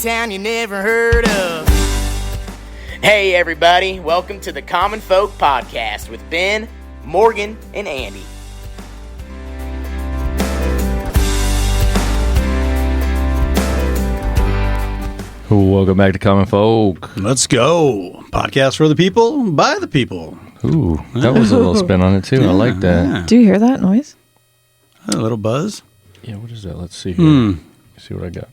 town you never heard of. Hey everybody, welcome to the Common Folk Podcast with Ben, Morgan, and Andy. Welcome back to Common Folk. Let's go. Podcast for the people, by the people. Ooh, that was a little spin on it too. I like that. Yeah. Do you hear that noise? A little buzz. Yeah, what is that? Let's see here. Let's see what I got.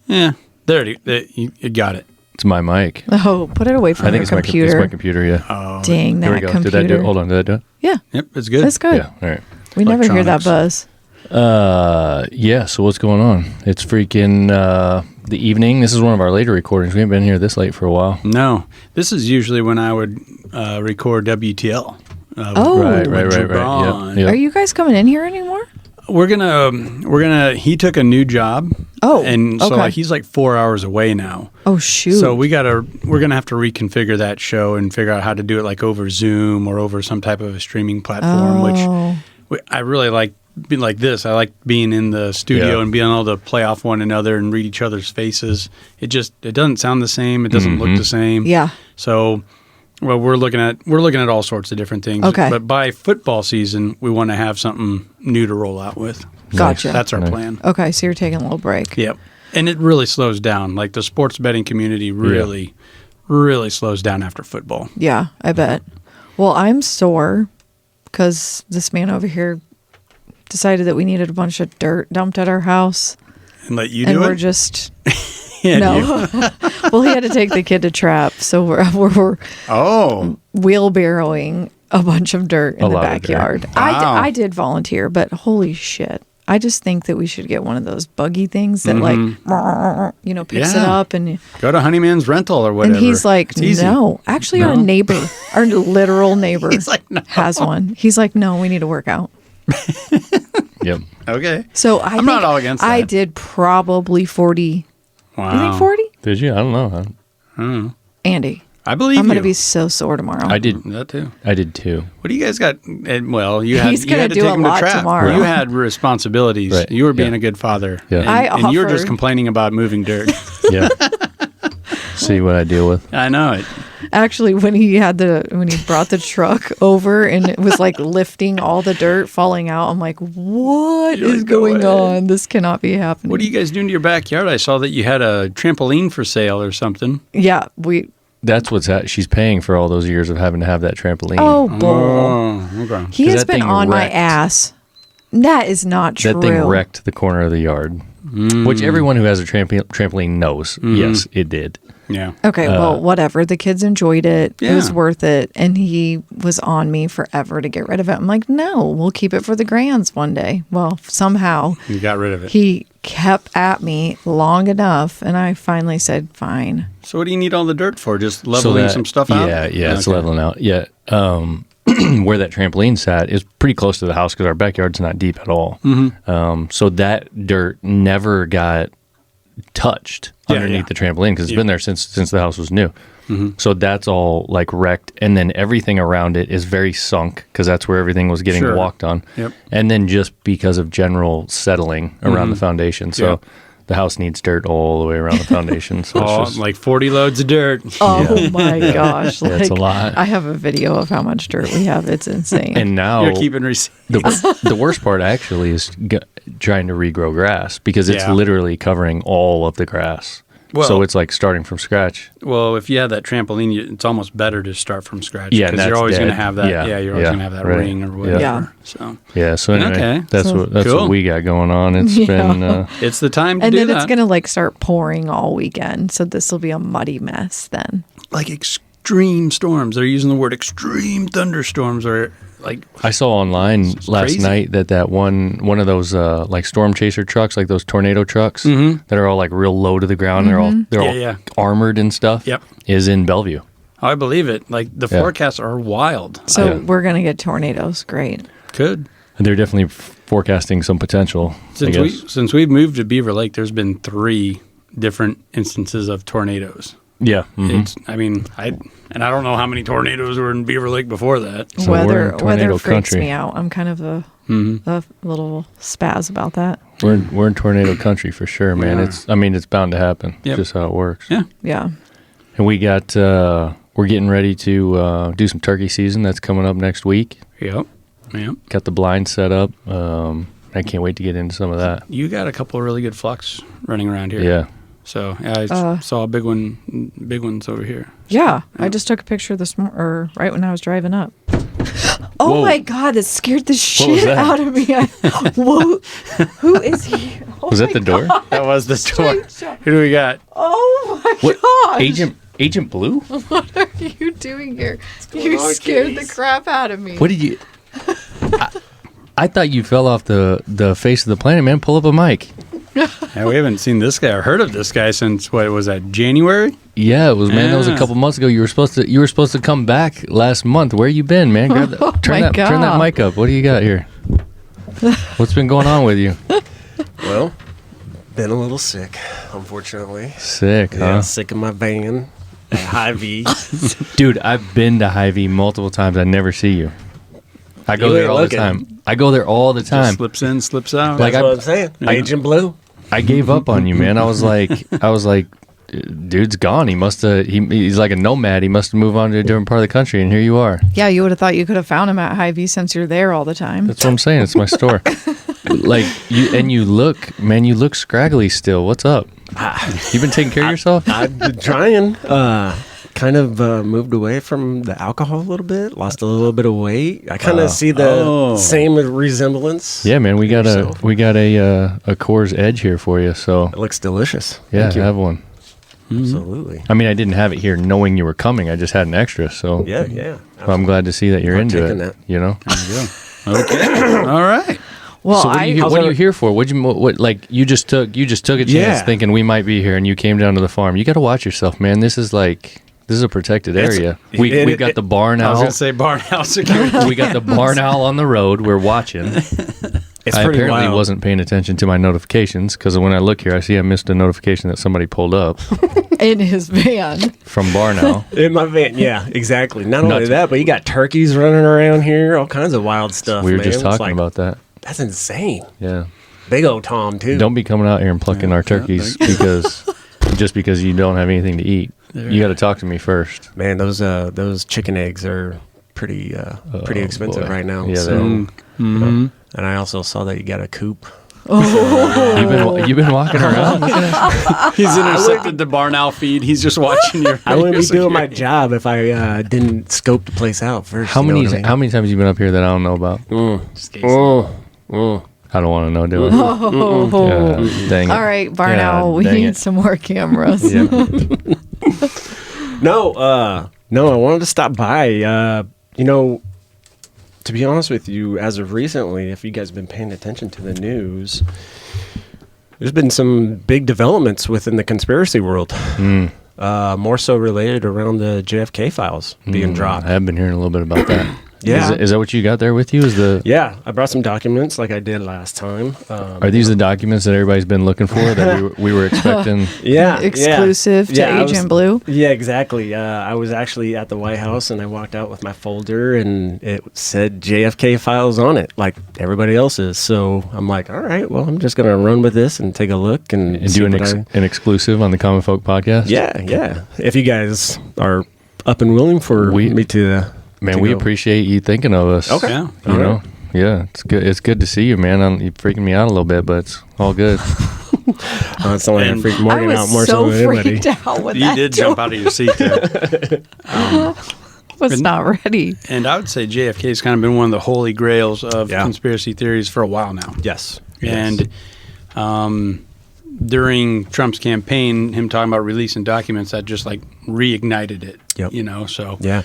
Yeah, there you got it. It's my mic. Oh, put it away from I think your it's computer. my computer, yeah. Oh, Dang, Here we that go. computer. Did I do it? Hold on, did I do it? Yeah, yep, it's good. that's good. Yeah, all right. We never hear that Electronics. buzz. Yeah, so what's going on? It's freaking the evening. This is one of our later recordings. We haven't been here this late for a while. No, this is usually when I would record WTL. Oh. Right. Jabron. Yep. Are you guys coming in here anymore? We're gonna. He took a new job. Oh, and so okay. he's like 4 hours away now. Oh, shoot. So we're gonna have to reconfigure that show and figure out how to do it like over Zoom or over some type of a streaming platform. Which I really like being like this. I like being in the studio and being able to play off one another and read each other's faces. It doesn't sound the same. It doesn't look the same. Yeah. So, well, we're looking at all sorts of different things. Okay. But by football season, we want to have something new to roll out with. Gotcha. That's our plan. Okay, so you're taking a little break. Yep. And it really slows down. Like the sports betting community really slows down after football. Yeah, I bet. Well, I'm sore because this man over here decided that we needed a bunch of dirt dumped at our house. And let you And do we're it? just... Yeah, no. Well, he had to take the kid to trap, so we're wheelbarrowing a bunch of dirt in A the lot of dirt. backyard. Wow. I did volunteer, but holy shit. I just think that we should get one of those buggy things that picks it Yeah. up and Go to Honeyman's Rental or whatever. and he's like, It's easy. no. Actually, No? our neighbor, our literal neighbor He's like, no. has one. He's like, no, we need to work out. Yep. Okay. So I'm not all against I that. did probably 40. Wow. You think 40? Did you? I don't know. Andy, I believe I'm going to you. be so sore tomorrow. I did. That too. I did too. What do you guys got? Well, you had, He's you gonna had to do take a him to lot trap. tomorrow. You had responsibilities. Right. You were being Yeah. a good father. Yeah. And you were just offered. complaining about moving dirt. Yeah. See what I deal with. I know it. Actually, when he brought the truck over and it was like lifting all the dirt falling out, I'm like, what You're is like, go going ahead. on? This cannot be happening. What are you guys doing to your backyard? I saw that you had a trampoline for sale or something. Yeah, That's she's paying for all those years of having to have that trampoline. oh, bull. Oh, okay. He 'Cause has that been thing on my wrecked. ass. That is not true. That thing wrecked the corner of the yard, which everyone who has a trampoline knows. Yes, it did. Yeah. Okay, well, whatever. The kids enjoyed it. It was Yeah. worth it. And he was on me forever to get rid of it. I'm like, no, we'll keep it for the grands one day. Well, somehow You got rid of it. he kept at me long enough. And I finally said, fine. So what do you need all the dirt for? Just leveling some stuff out? Yeah, it's Okay. leveling out. Yeah. Where that trampoline sat is pretty close to the house because our backyard's not deep at all. So that dirt never got touched underneath the trampoline because it's been there since the house was new. So that's all like wrecked, and then everything around it is very sunk because that's where everything was getting walked on. Yep. And then just because of general settling around the foundation, so the house needs dirt all the way around the foundation. So it's just, like 40 loads of dirt. Oh my gosh. Yeah, it's a lot. I have a video of how much dirt we have. It's insane. and now You're keeping receipts. the worst part actually is trying to regrow grass because it's literally covering all of the grass. Well- so it's like starting from scratch. Well, if you have that trampoline, it's almost better to start from scratch. Yeah, because and you're that's always going to dead. have that. Yeah, You're always yeah, going to have that right. ring or whatever. Yeah. So Yeah, so anyway, Okay. that's Cool. what we got going on. It's Yeah. been it's the time to and do then that. it's going to like start pouring all weekend. So this will be a muddy mess then. Like extreme storms. They're using the word extreme thunderstorms or like I saw online last crazy. night that one of those like storm chaser trucks, like those tornado trucks that are all like real low to the ground. They're all Yeah. armored and stuff. Yep. Is in Bellevue. I believe it. Like the forecasts are wild. So we're going to get tornadoes. Great. Could. And they're definitely forecasting some potential. I guess. Since we've moved to Beaver Lake, there's been 3 different instances of tornadoes. Yeah. Mhm. It's. I mean, I don't know how many tornadoes were in Beaver Lake before that. So we're in weather tornado freaks country. me out. I'm kind of a a little spaz about that. We're in tornado country for sure, man. It's bound to happen. Yep. Just how it works. Yeah. Yeah. And we got we're getting ready to do some turkey season. That's coming up next week. Yep. Got the blind set up. I can't wait to get into some of that. You got a couple of really good flocks running around here. Yeah. So I saw a big ones over here. Yeah. I just took a picture this morning, or right when I was driving up. Oh Whoa. my God, that scared the was shit that? out of me. Whoa. Who is he? Oh Was that my the door? God. That was the door. Straight shot. Who do we got? Oh my What? gosh. Agent Blue? What are you doing here? You scared the crap out of me. What did you? I thought you fell off the face of the planet, man. Pull up a mic. Yeah, we haven't seen this guy or heard of this guy since what was that, January? Yeah, it was, man. That was a Yeah. couple months ago. You were supposed to come back last month. Where you been, man? Grab that, Oh turn my that God. mic up. What do you got here? What's been going on with you? Well, been a little sick, unfortunately. Sick, huh? Yeah, sick in my van at Hy-Vee. Dude, I've been to Hy-Vee multiple times. I never see you. I go You there ain't all looking. the time. I go there all the time. Just slips in, slips out. Like, That's what I'm saying. Yeah. Agent Blue. I gave up on you, man. I was like, dude's gone. He must have. He's like a nomad. He must have moved on to a different part of the country, and here you are. Yeah, you would have thought you could have found him at Hy-Vee since you're there all the time. That's what I'm saying. It's my store. Like you look scraggly still. What's up? You been taking care of yourself? I've been trying. Kind of moved away from the alcohol a little bit. Lost a little bit of weight. I kind of see the same resemblance. Yeah, man. We got Yourself. a Coors Edge here for you. So It looks delicious. yeah, Thank you. have one. Absolutely. I mean, I didn't have it here knowing you were coming. I just had an extra. So Yeah. well, I'm glad to see that you're I'm into it. taking that. You know. There you go. Okay. All right. Well, So what are you here for? You just took a chance Yeah. thinking we might be here, and you came down to the farm. You got to watch yourself, man. This is a protected area. We've got the barn I was owl. going to say barn house security. We got the barn owl on the road. We're watching. It's I pretty apparently wild. wasn't paying attention to my notifications because when I look here, I see I missed a notification that somebody pulled up in his van. from barn owl. In my van, yeah, exactly. Not only Nuts. that, but you got turkeys running around here, all kinds of wild stuff. We were man. just It's talking like, about that. That's insane. Yeah. Big old Tom too. Don't be coming out here and plucking our turkeys because you don't have anything to eat. You got to talk to me first. Man, those chicken eggs are pretty expensive boy. right now. Yeah, so, Mm-hmm. and I also saw that you got a coop. You've been walking around. Looking at, He's intercepted the barn owl feed. He's just watching your. I wouldn't be doing my security. job if I didn't scope the place out first. how you know many what I mean? how many times have you been up here that I don't know about? I don't want to know, do I? Oh. Dang it. All right, barn God owl, we dang need it. some more cameras. Yeah. No, I wanted to stop by. To be honest with you, as of recently, if you guys have been paying attention to the news, there's been some big developments within the conspiracy world. More so related around the JFK files being dropped. I have been hearing a little bit about that. Yeah. Is that what you got there with you? Yeah, I brought some documents like I did last time. Are these the documents that everybody's been looking for that we were expecting? Yeah, Exclusive to I was- Agent Blue. Yeah, exactly. I was actually at the White House and I walked out with my folder and it said JFK files on it, like everybody else's. So I'm like, all right, well, I'm just going to run with this and take a look and And see do what I- an exclusive on the Common Folk podcast? Yeah. If you guys are up and willing for me to. Man, to we go. appreciate you thinking of us. Okay. Yeah. You know? Yeah, it's good. It's good to see you, man. You're freaking me out a little bit, but it's all good. It's only And- freak I Morgan was out more so so than anybody. freaked out with You that. did jump out of your seat there. Was not ready. And I would say JFK has kind of been one of the holy grails of Yeah. conspiracy theories for a while now. Yes. And during Trump's campaign, him talking about releasing documents, that just like reignited it. Yep. You know, so Yeah.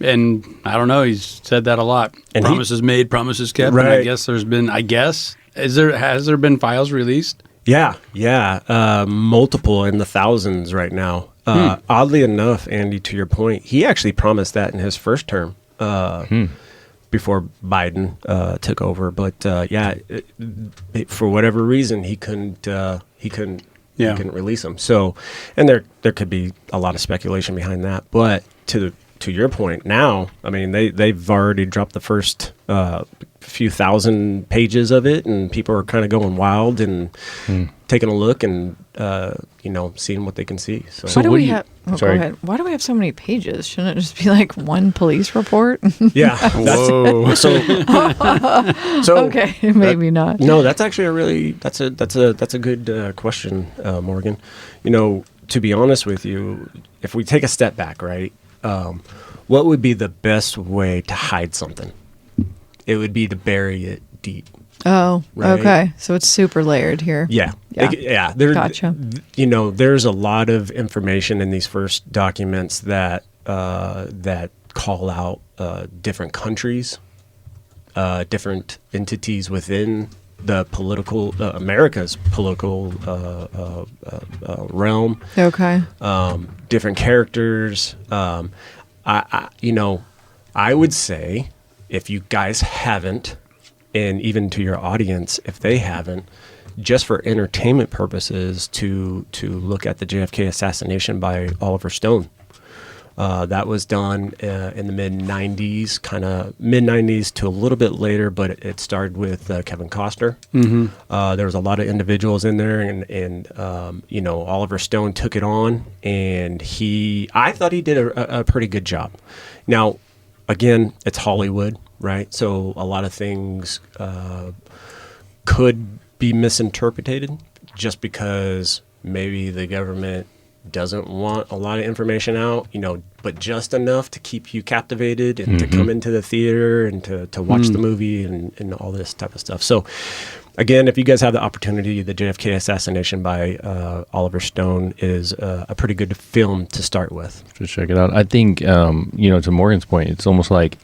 and I don't know, he's said that a lot. And Promises made, promises kept. And I Right. guess has there been files released? Yeah. Multiple in the thousands right now. Oddly enough, Andy, to your point, he actually promised that in his first term before Biden took over. But for whatever reason, he couldn't release them. So, and there could be a lot of speculation behind that. But to your point, now, I mean, they've already dropped the first few thousand pages of it, and people are kind of going wild and taking a look and seeing what they can see. So, Why do what we do you- have? Oh, go sorry. ahead. Why do we have so many pages? Shouldn't it just be like one police report? yeah, Whoa. so Okay, maybe not. No, that's actually that's a good question, Morgan. To be honest with you, if we take a step back, right, what would be the best way to hide something? It would be to bury it deep. Oh, Right. okay. So it's super layered here. Yeah, Yeah. Gotcha. There's a lot of information in these first documents that call out different countries, different entities within the political America's political realm. Okay. Different characters. I would say, if you guys haven't, and even to your audience, if they haven't, just for entertainment purposes, to look at the JFK assassination by Oliver Stone. That was done in the mid-'90s, kind of mid-'90s to a little bit later, but it started with Kevin Costner. Mm-hmm. There was a lot of individuals in there, and Oliver Stone took it on, and I thought he did a pretty good job. Now, again, it's Hollywood, right? So a lot of things could be misinterpreted just because maybe the government doesn't want a lot of information out, but just enough to keep you captivated and to come into the theater and to watch the movie and all this type of stuff. So again, if you guys have the opportunity, the JFK assassination by Oliver Stone is a pretty good film to start with. Just check it out. I think, to Morgan's point, it's almost like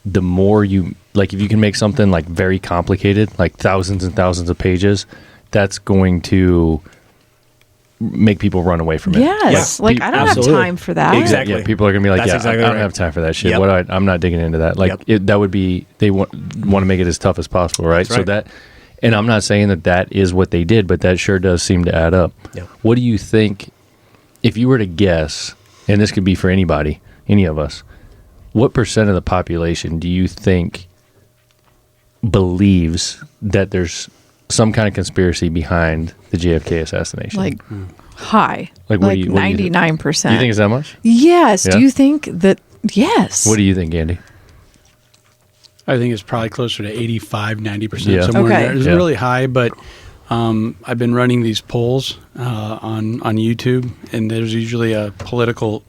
the more you, like if you can make something like very complicated, like thousands and thousands of pages, that's going to make people run away from it. Yes. Like, I don't absolutely. have time for that. Exactly. Yeah, people are going to be like, That's exactly I don't right. have time for that shit. Yep. I'm not digging into that. Like Yep. that would be, they want to make it as tough as possible, right? That's right. And I'm not saying that is what they did, but that sure does seem to add up. Yep. What do you think, if you were to guess, and this could be for anybody, any of us, what percent of the population do you think believes that there's some kind of conspiracy behind the JFK assassination? Like high. Like, what do you- what do you think? 99%. Do you think it's that much? Yes. Yeah? Do you think that? Yes. What do you think, Andy? I think it's probably closer to 85, 90%, Yeah. somewhere Okay. in there. It's Yeah. really high, but I've been running these polls on YouTube, and there's usually a political,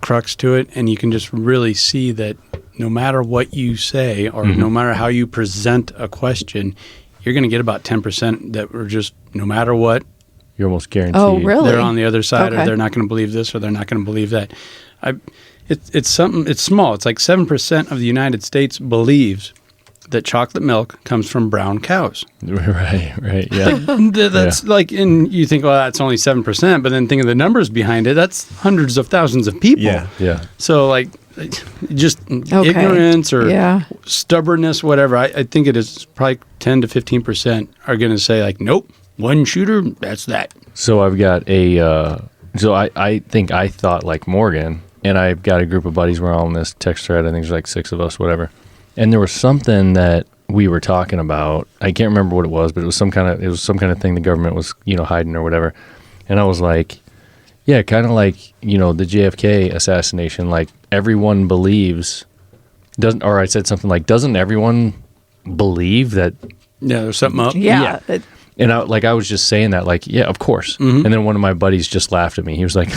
crux to it, and you can just really see that no matter what you say or no matter how you present a question, you're going to get about 10% that were just no matter what, You're almost guaranteed. Oh, really? they're on the other side, Okay. or they're not going to believe this, or they're not going to believe that. It's something. It's small. It's like 7% of the United States believes that chocolate milk comes from brown cows. Right, yeah. That's like, and you think, well, that's only 7%, but then think of the numbers behind it. That's hundreds of thousands of people. Yeah. So like, just ignorance or Yeah. stubbornness, whatever. I think it is probably 10 to 15% are going to say like, nope, one shooter, that's that. So I've got I think I thought like Morgan, and I've got a group of buddies. We're all in this text thread. I think there's like 6 of us, whatever. And there was something that we were talking about. I can't remember what it was, but it was some kind of thing the government was, hiding or whatever. And I was like, yeah, kind of like, the JFK assassination, like everyone believes I said something like, doesn't everyone believe that? Yeah, there's something up. Yeah. And I was just saying that, like, yeah, of course. And then one of my buddies just laughed at me. He was like,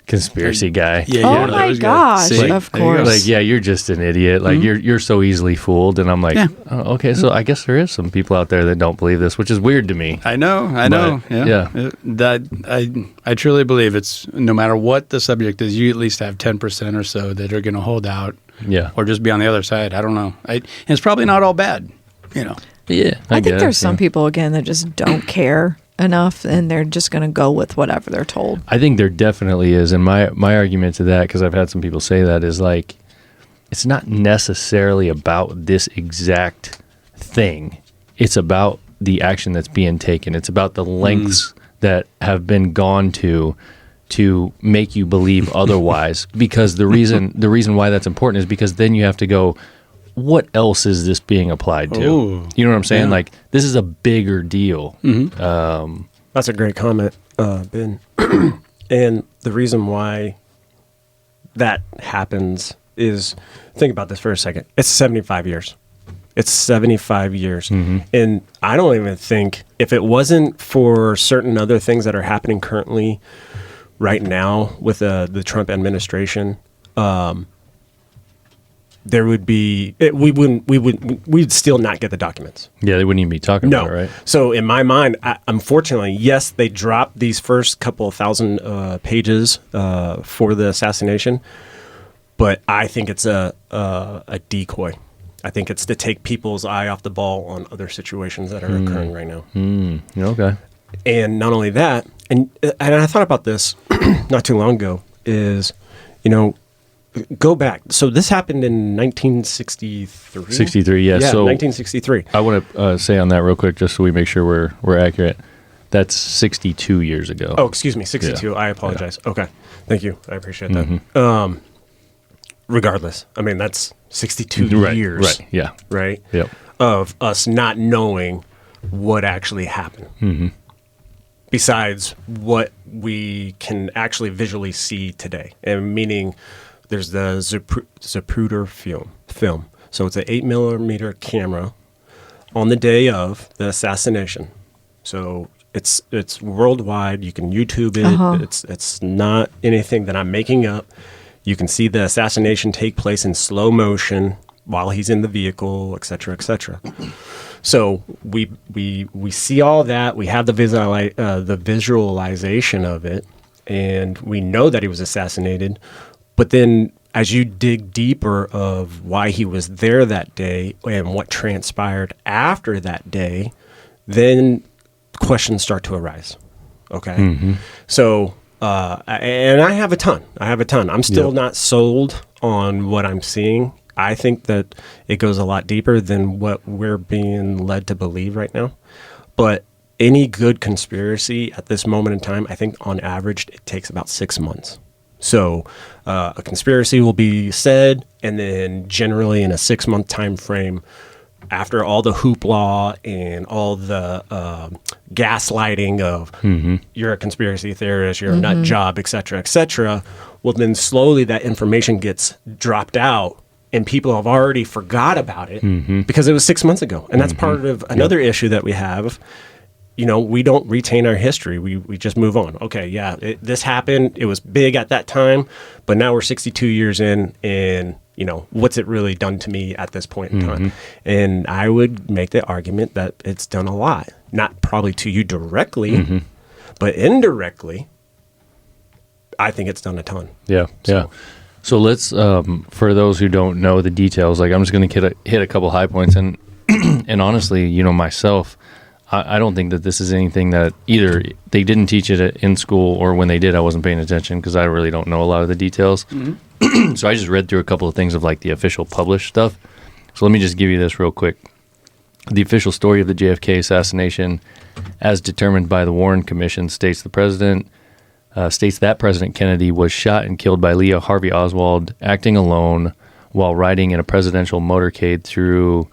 conspiracy guy. Yeah, Oh you're one of my those gosh, guys. See? of There you go. course. Like, yeah, you're just an idiot. Like, you're so easily fooled. And I'm like, Yeah. oh, okay, so I guess there is some people out there that don't believe this, which is weird to me. I know. But, Yeah. I truly believe it's no matter what the subject is, you at least have 10% or so that are going to hold out Yeah. or just be on the other side. I don't know. And it's probably not all bad, Yeah. I think guess, there's some yeah. people, again, that just don't care enough and they're just going to go with whatever they're told. I think there definitely is. And my argument to that, because I've had some people say that, is like, it's not necessarily about this exact thing. It's about the action that's being taken. It's about the lengths that have been gone to make you believe otherwise. Because the reason why that's important is because then you have to go, what else is this being applied to? Ooh, You know what I'm saying? yeah. Like, this is a bigger deal. That's a great comment, Ben. And the reason why that happens is, think about this for a second. It's 75 years. It's 75 years. And I don't even think, if it wasn't for certain other things that are happening currently right now with the Trump administration, there would be, we'd still not get the documents. Yeah, they wouldn't even be talking No. about it, right? So in my mind, unfortunately, yes, they dropped these first couple of thousand pages for the assassination, but I think it's a decoy. I think it's to take people's eye off the ball on other situations that are occurring right now. Okay. And not only that, and I thought about this not too long ago, is, go back. So this happened in 1963? 63, yeah. Yeah, So 1963. I want to say on that real quick, just so we make sure we're accurate. That's 62 years ago. Oh, excuse me, 62. Yeah. I apologize. Okay. Thank you. I appreciate that. Regardless, I mean, that's 62 years. Right, yeah. Right? Yep. Of us not knowing what actually happened. Besides what we can actually visually see today. And meaning there's the Zapruder film. So it's an 8mm camera on the day of the assassination. So it's worldwide. You can YouTube it. It's not anything that I'm making up. You can see the assassination take place in slow motion while he's in the vehicle, et cetera, et cetera. So we see all that. We have the visualization of it, and we know that he was assassinated. But then, as you dig deeper of why he was there that day and what transpired after that day, then questions start to arise. Okay, so. And I have a ton. I'm still not sold on what I'm seeing. I think that it goes a lot deeper than what we're being led to believe right now. But any good conspiracy at this moment in time, I think on average, it takes about 6 months. So a conspiracy will be said, and then generally in a 6-month time frame, after all the hoopla and all the gaslighting of you're a conspiracy theorist, you're a nut job, et cetera, well, then slowly that information gets dropped out and people have already forgot about it because it was 6 months ago. And that's part of another issue that we have. We don't retain our history. We just move on. Okay, yeah, this happened. It was big at that time, but now we're 62 years in and what's it really done to me at this point in time? And I would make the argument that it's done a lot. Not probably to you directly, but indirectly, I think it's done a ton. Yeah, yeah. So let's, for those who don't know the details, like I'm just going to hit a couple high points. And and honestly, myself, I don't think that this is anything that either they didn't teach it in school or when they did, I wasn't paying attention because I really don't know a lot of the details. So I just read through a couple of things of like the official published stuff. So let me just give you this real quick. The official story of the JFK assassination, as determined by the Warren Commission, states that President Kennedy was shot and killed by Lee Harvey Oswald acting alone while riding in a presidential motorcade through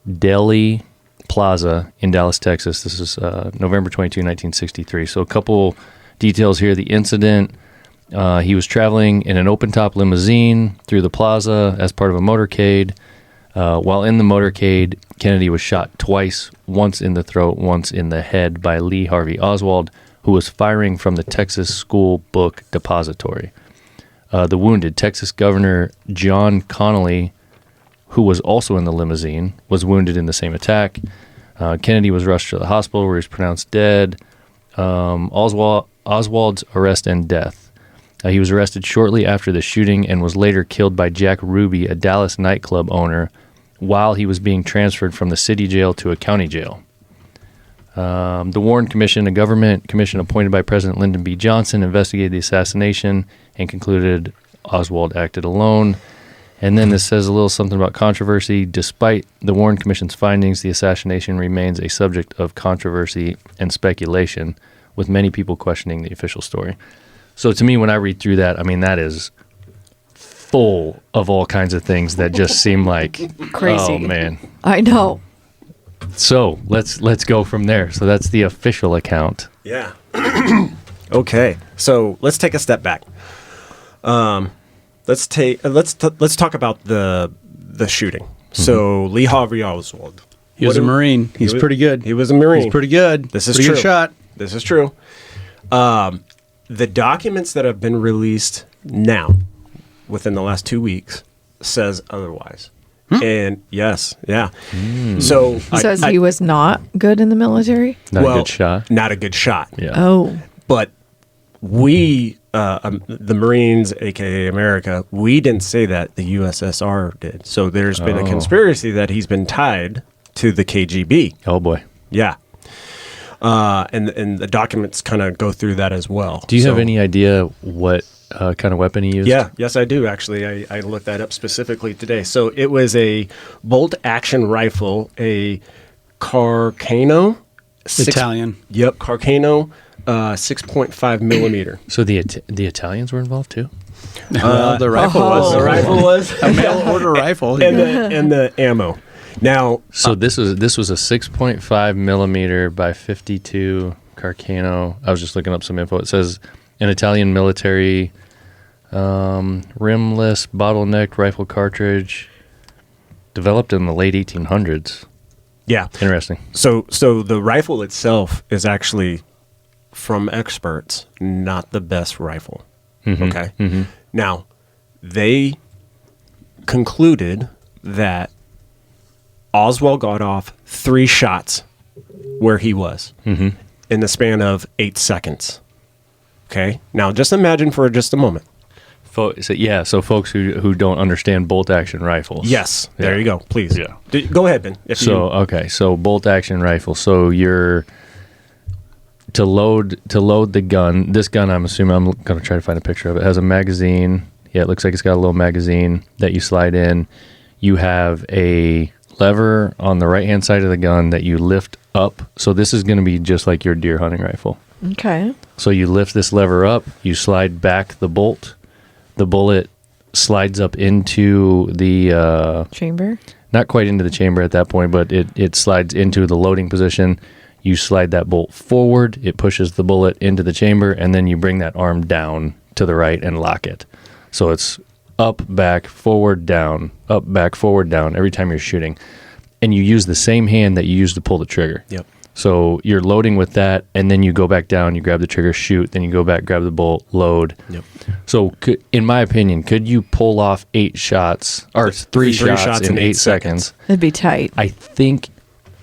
Dealey Plaza in Dallas, Texas. This is November 22, 1963. So a couple details here. The incident, he was traveling in an open-top limousine through the plaza as part of a motorcade. While in the motorcade, Kennedy was shot twice, once in the throat, once in the head by Lee Harvey Oswald, who was firing from the Texas School Book Depository. The wounded Texas Governor John Connally, who was also in the limousine, was wounded in the same attack. Kennedy was rushed to the hospital where he was pronounced dead. Oswald's arrest and death. He was arrested shortly after the shooting and was later killed by Jack Ruby, a Dallas nightclub owner, while he was being transferred from the city jail to a county jail. The Warren Commission, a government commission appointed by President Lyndon B. Johnson, investigated the assassination and concluded Oswald acted alone. And then this says a little something about controversy. Despite the Warren Commission's findings, the assassination remains a subject of controversy and speculation, with many people questioning the official story. So to me, when I read through that, I mean, that is full of all kinds of things that just seem like Crazy. Oh man. I know. So let's go from there. So that's the official account. Yeah. Okay. So let's take a step back. Let's talk about the shooting. So Lee Harvey Oswald. He was a Marine. He's pretty good. He was a Marine. He's pretty good. This is pretty true. Good shot. This is true. The documents that have been released now, within the last 2 weeks, says otherwise. And yes, yeah. So Says he was not good in the military. Not a good shot. Not a good shot. Yeah. Oh, But we, the Marines, aka America, we didn't say that. The USSR did. So there's been a conspiracy that he's been tied to the KGB. Oh boy. Yeah. And the documents kind of go through that as well. Do you have any idea what kind of weapon he used? Yeah, yes, I do, actually. I looked that up specifically today. So it was a bolt-action rifle, a Carcano. Italian. Yep, Carcano, 6.5 millimeter. So the Italians were involved too? Well, the rifle was. The rifle was. A mail order rifle. and the ammo. Now, So this was a 6.5 millimeter by 52 Carcano. I was just looking up some info. It says an Italian military rimless bottlenecked rifle cartridge developed in the late 1800s. yeah. Interesting. So the rifle itself is actually, from experts, not the best rifle. Okay. Now, they concluded that Oswald got off 3 shots where he was in the span of 8 seconds. Okay. Now, just imagine for just a moment. So folks who don't understand bolt action rifles. Yes. There Yeah. you go. Please. Yeah. Go ahead, Ben. So bolt action rifle. So you're to load the gun. This gun, I'm assuming, I'm going to try to find a picture of it. Has a magazine. Yeah, it looks like it's got a little magazine that you slide in. You have a lever on the right hand side of the gun that you lift up. So this is going to be just like your deer hunting rifle. okay. So you lift this lever up, you slide back the bolt. The bullet slides up into the Chamber. not quite into the chamber at that point, but it slides into the loading position. You slide that bolt forward, it pushes the bullet into the chamber, and then you bring that arm down to the right and lock it. So it's up, back, forward, down, up, back, forward, down every time you're shooting. And you use the same hand that you use to pull the trigger. Yep. So you're loading with that, and then you go back down, you grab the trigger, shoot, then you go back, grab the bolt, load. Yep. So in my opinion, could you pull off 8 shots, or 3 shots in 8 seconds? It'd be tight. I think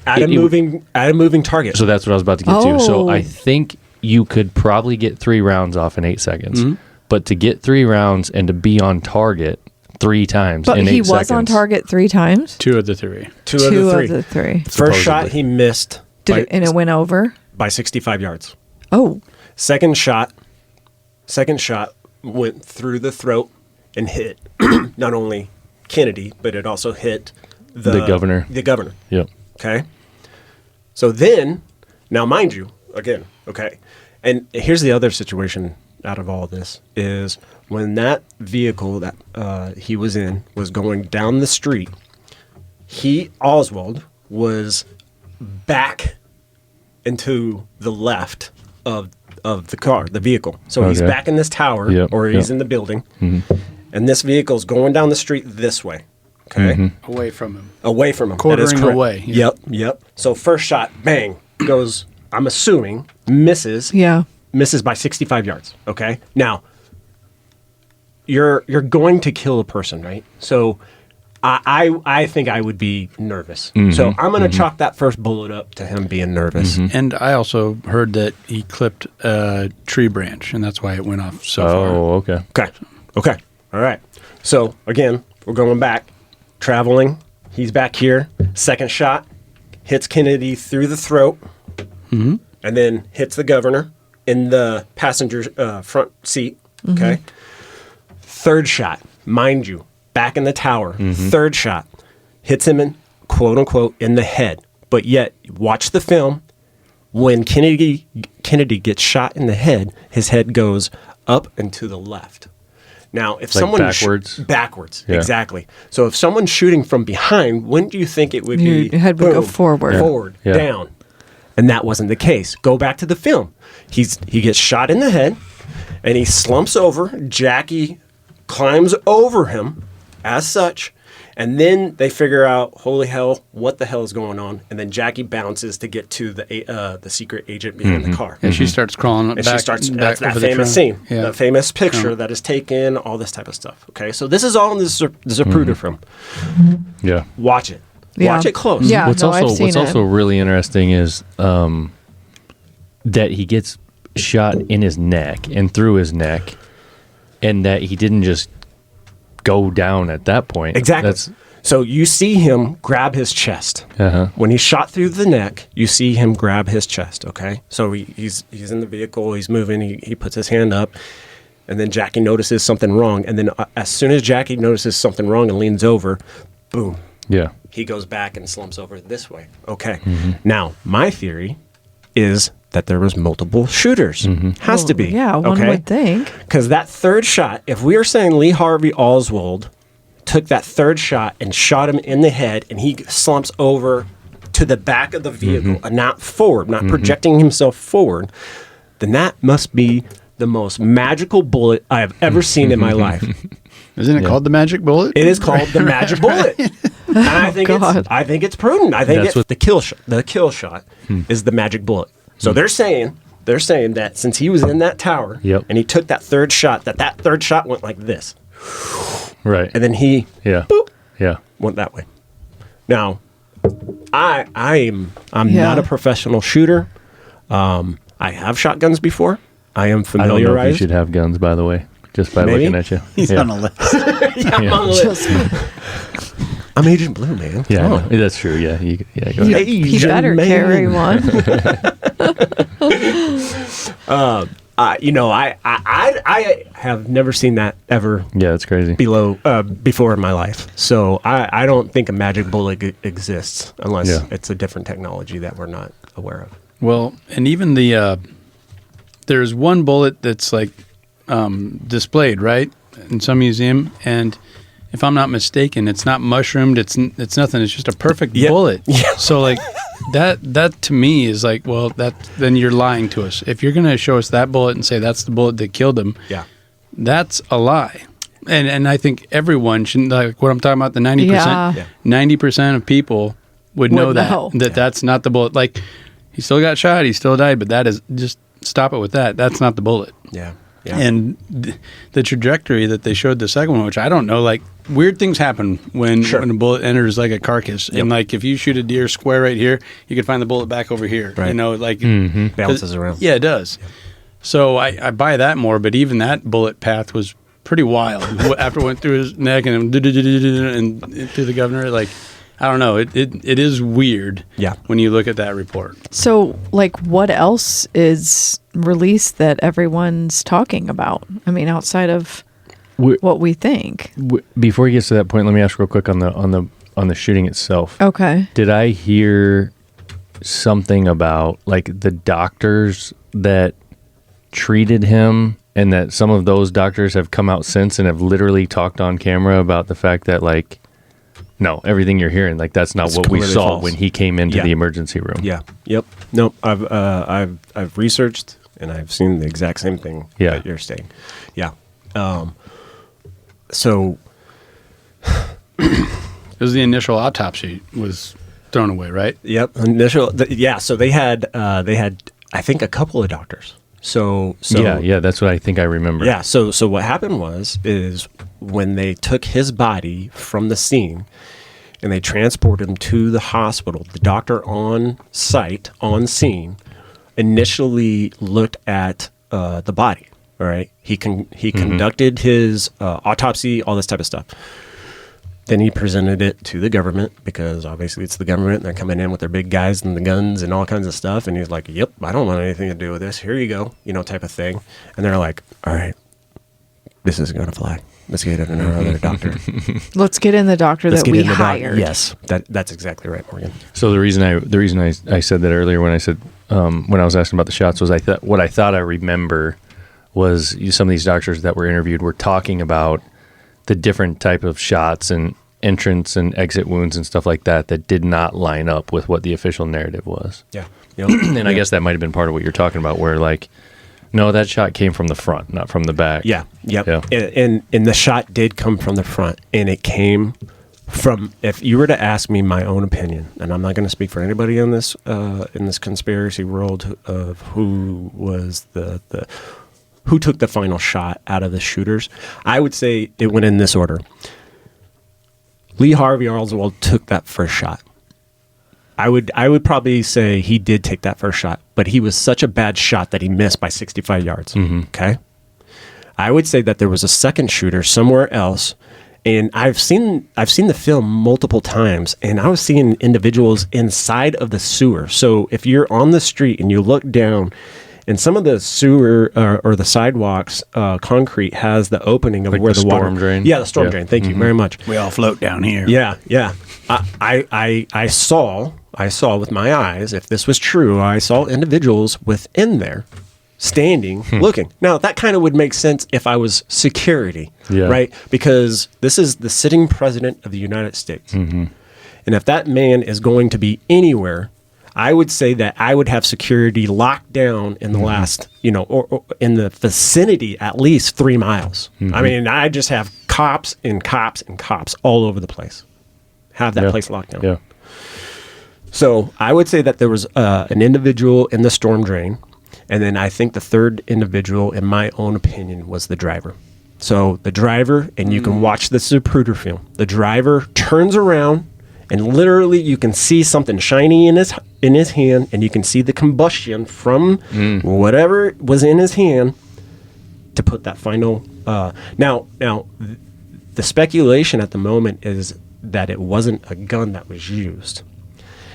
At a moving target. so that's what I was about to get to. So Oh. I think you could probably get 3 rounds off in 8 seconds. But to get 3 rounds and to be on target 3 times But in 8 he seconds. was on target 3 times. 2 of the 3. Two Two of of the 3. First shot supposedly. he missed And it went over. by 65 yards. Oh, Second shot went through the throat and hit not only Kennedy, but it also hit The governor. The governor. Yep. Okay. So then, now mind you, again, okay. And here's the other situation out of all this is when that vehicle that he was in was going down the street, Oswald was back into the left of the car, the vehicle. So he's Okay. back in this tower Yep, or he's yep. in the building. And this vehicle's going down the street this way. Okay. Away from him. Away from him. That Quartering is correct. away, yeah. Yep. So first shot, bang, goes, I'm assuming, misses yeah. by 65 yards. Okay. Now, you're going to kill a person, right? So I think I would be nervous. So I'm going to chalk that first bullet up to him being nervous. And I also heard that he clipped a tree branch, and that's why it went off so far. Oh, okay. Okay. All right. So again, we're going back, traveling. He's back here. Second shot hits Kennedy through the throat, and then hits the governor in the passenger front seat. Okay. Third shot, mind you, back in the tower. Third shot hits him in quote unquote in the head. But yet, watch the film. When Kennedy gets shot in the head, his head goes up and to the left. Now, if Like someone backwards? Yeah. Exactly. So if someone's shooting from behind, wouldn't you think it would be Your head would go forward. forward, Yeah. down? And that wasn't the case. Go back to the film. He gets shot in the head, and he slumps over. Jackie climbs over him, as such, and then they figure out, holy hell, what the hell is going on? And then Jackie bounces to get to the secret agent behind the car. And she starts crawling up And back. she starts, back that's that over the famous trail. scene, Yeah. that famous picture that is taken, all this type of stuff. Okay, so this is all in the Zapruder film. Yeah. Watch it. Yeah. Watch it close. Yeah. What's no, I've seen what's it. also really interesting is that he gets shot in his neck and through his neck, and that he didn't just go down at that point. Exactly. So you see him grab his chest. Uh-huh. When he's shot through the neck, you see him grab his chest, okay? So he's in the vehicle, he's moving, he puts his hand up, and then Jackie notices something wrong. And then as soon as Jackie notices something wrong and leans over, boom, Yeah. he goes back and slumps over this way. Okay. Now, my theory is that there was multiple shooters. Has to be. Yeah, one would think. Because that third shot, if we are saying Lee Harvey Oswald took that third shot and shot him in the head, and he slumps over to the back of the vehicle and not forward, not projecting himself forward, then that must be the most magical bullet I have ever seen in my life. Isn't it called the magic bullet? It is called the magic bullet. And I think it's prudent. I think That's what- the kill shot is the magic bullet. So they're saying that since he was in that tower and he took that third shot, that third shot went like this. Right. And then he boop, went that way. Now, I'm Yeah. not a professional shooter. I have shotguns before. I am I don't know if you familiarized. should have guns, by the way, just by Maybe. looking at you. He's on a list. I'm on the list. I'm Agent Blue, man. Yeah, Come I on. know. That's true. Yeah, go ahead. He Asian better man. carry one. I have never seen that ever Yeah, that's crazy. before in my life. So I don't think a magic bullet exists unless it's a different technology that we're not aware of. Well, and even there's one bullet that's like displayed, right, in some museum, and if I'm not mistaken, it's not mushroomed. It's nothing. It's just a perfect bullet. Yeah. So like that to me is like, well, then you're lying to us. If you're gonna show us that bullet and say that's the bullet that killed him, that's a lie. And I think everyone should, like what I'm talking about, the 90%. Yeah. 90% of people would know that's not the bullet. Like he still got shot, he still died, but that is just stop it with that. That's not the bullet. Yeah. Yeah. And the trajectory that they showed the second one, which I don't know, like weird things happen when a bullet enters like a carcass. And like if you shoot a deer square right here, you can find the bullet back over here. Right. You know, like Bounces around. Yeah, it does. So I buy that more, but even that bullet path was pretty wild. After it went through his neck and through the governor, like I don't know. It is weird. Yeah. When you look at that report. So, like, what else is released that everyone's talking about? I mean, outside of what we think. Before he gets to that point, let me ask real quick on the shooting itself. Okay. Did I hear something about like the doctors that treated him, and that some of those doctors have come out since and have literally talked on camera about the fact that like, no, everything you're hearing, like that's not what we saw false. when he came into the emergency room. Yeah. Yep. Nope. I've researched and I've seen the exact same thing that you're saying. Yeah. So it was the initial autopsy was thrown away, right? Yep. So they had I think a couple of doctors. So yeah, that's what I think I remember. Yeah. So what happened is when they took his body from the scene and they transported him to the hospital, the doctor on scene, initially looked at the body. All right. He conducted his autopsy, all this type of stuff. Then he presented it to the government because obviously it's the government and they're coming in with their big guys and the guns and all kinds of stuff. And he's like, yep, I don't want anything to do with this. Here you go, type of thing. And they're like, all right, this isn't going to fly. Let's get in another doctor. Let's get in the doctor that we hired. Yes, that's exactly right, Morgan. So the reason I said that earlier when I said when I was asking about the shots was what I thought I remember was some of these doctors that were interviewed were talking about the different type of shots and entrance and exit wounds and stuff like that did not line up with what the official narrative was. Yeah. Yep. And I guess that might have been part of what you're talking about, where like, no, that shot came from the front, not from the back. Yeah. Yep. Yeah. And the shot did come from the front, and it came from, if you were to ask me my own opinion, and I'm not going to speak for anybody in this conspiracy world of who was who took the final shot out of the shooters, I would say it went in this order. Lee Harvey Oswald took that first shot. I would probably say he did take that first shot, but he was such a bad shot that he missed by 65 yards. Okay? I would say that there was a second shooter somewhere else, and I've seen the film multiple times, and I was seeing individuals inside of the sewer. So if you're on the street and you look down, and some of the sewer or the sidewalks, concrete has the opening of like where the water storm drain? Yeah, the storm drain. Thank you very much. We all float down here. Yeah. I saw with my eyes, if this was true, I saw individuals within there standing, looking. Now, that kind of would make sense if I was security, right? Because this is the sitting president of the United States. And if that man is going to be anywhere, I would say that I would have security locked down in the last, or in the vicinity at least 3 miles. I mean, I just have cops and cops and cops all over the place. Have that place locked down. Yeah. So I would say that there was an individual in the storm drain, and then I think the third individual, in my own opinion, was the driver. So the driver, and you can watch the Zapruder film, the driver turns around, and literally you can see something shiny in his hand, and you can see the combustion from whatever was in his hand to put that final. Now, the speculation at the moment is that it wasn't a gun that was used.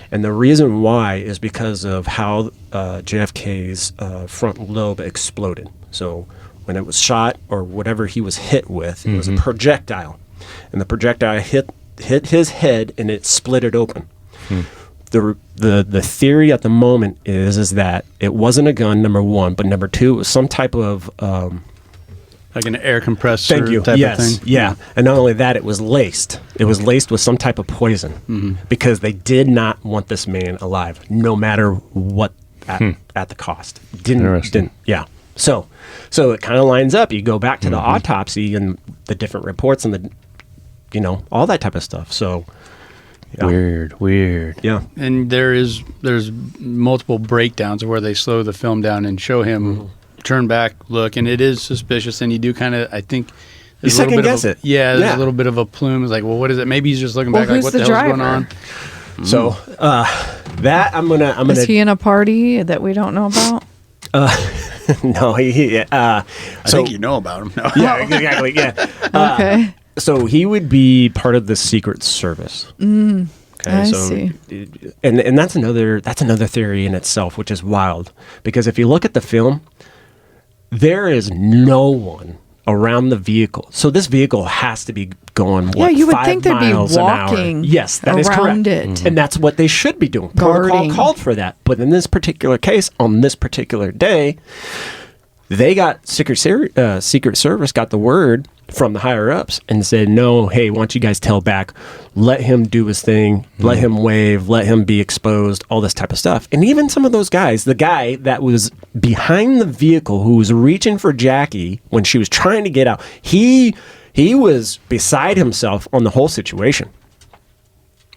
And the reason why is because of how JFK's front lobe exploded. So when it was shot or whatever he was hit with, it was a projectile. And the projectile hit his head and it split it open. The theory at the moment is that it wasn't a gun, number one, but number two, it was some type of... like an air compressor Thank you. type Yes. of thing? Yeah. And not only that, it was laced. It was laced with some type of poison because they did not want this man alive, no matter what at the cost. Didn't. Yeah. So it kind of lines up. You go back to the autopsy and the different reports and the, all that type of stuff. So yeah. Weird. Yeah. And there's multiple breakdowns where they slow the film down and show him turn back, look, and it is suspicious. And you do kind of, I think, you second guess it. Yeah, there's a little bit of a plume. It's like, well, what is it? Maybe he's just looking back, like, what the hell's going on? So that I'm gonna. Is he in a party that we don't know about? No, I think you know about him. No. Yeah, exactly. Yeah. Okay. So he would be part of the Secret Service. Okay, I see. And that's another theory in itself, which is wild, because if you look at the film, there is no one around the vehicle. So this vehicle has to be going, you would 5 think they'd be miles an hour. walking Yes, that is around correct. it. And that's what they should be doing. Guarding. Protocol called for that. But in this particular case, on this particular day, they got Secret Service got the word from the higher ups and said, no, hey, why don't you guys tell back, let him do his thing, let him wave, let him be exposed, all this type of stuff. And even some of those guys, the guy that was behind the vehicle who was reaching for Jackie when she was trying to get out, he was beside himself on the whole situation.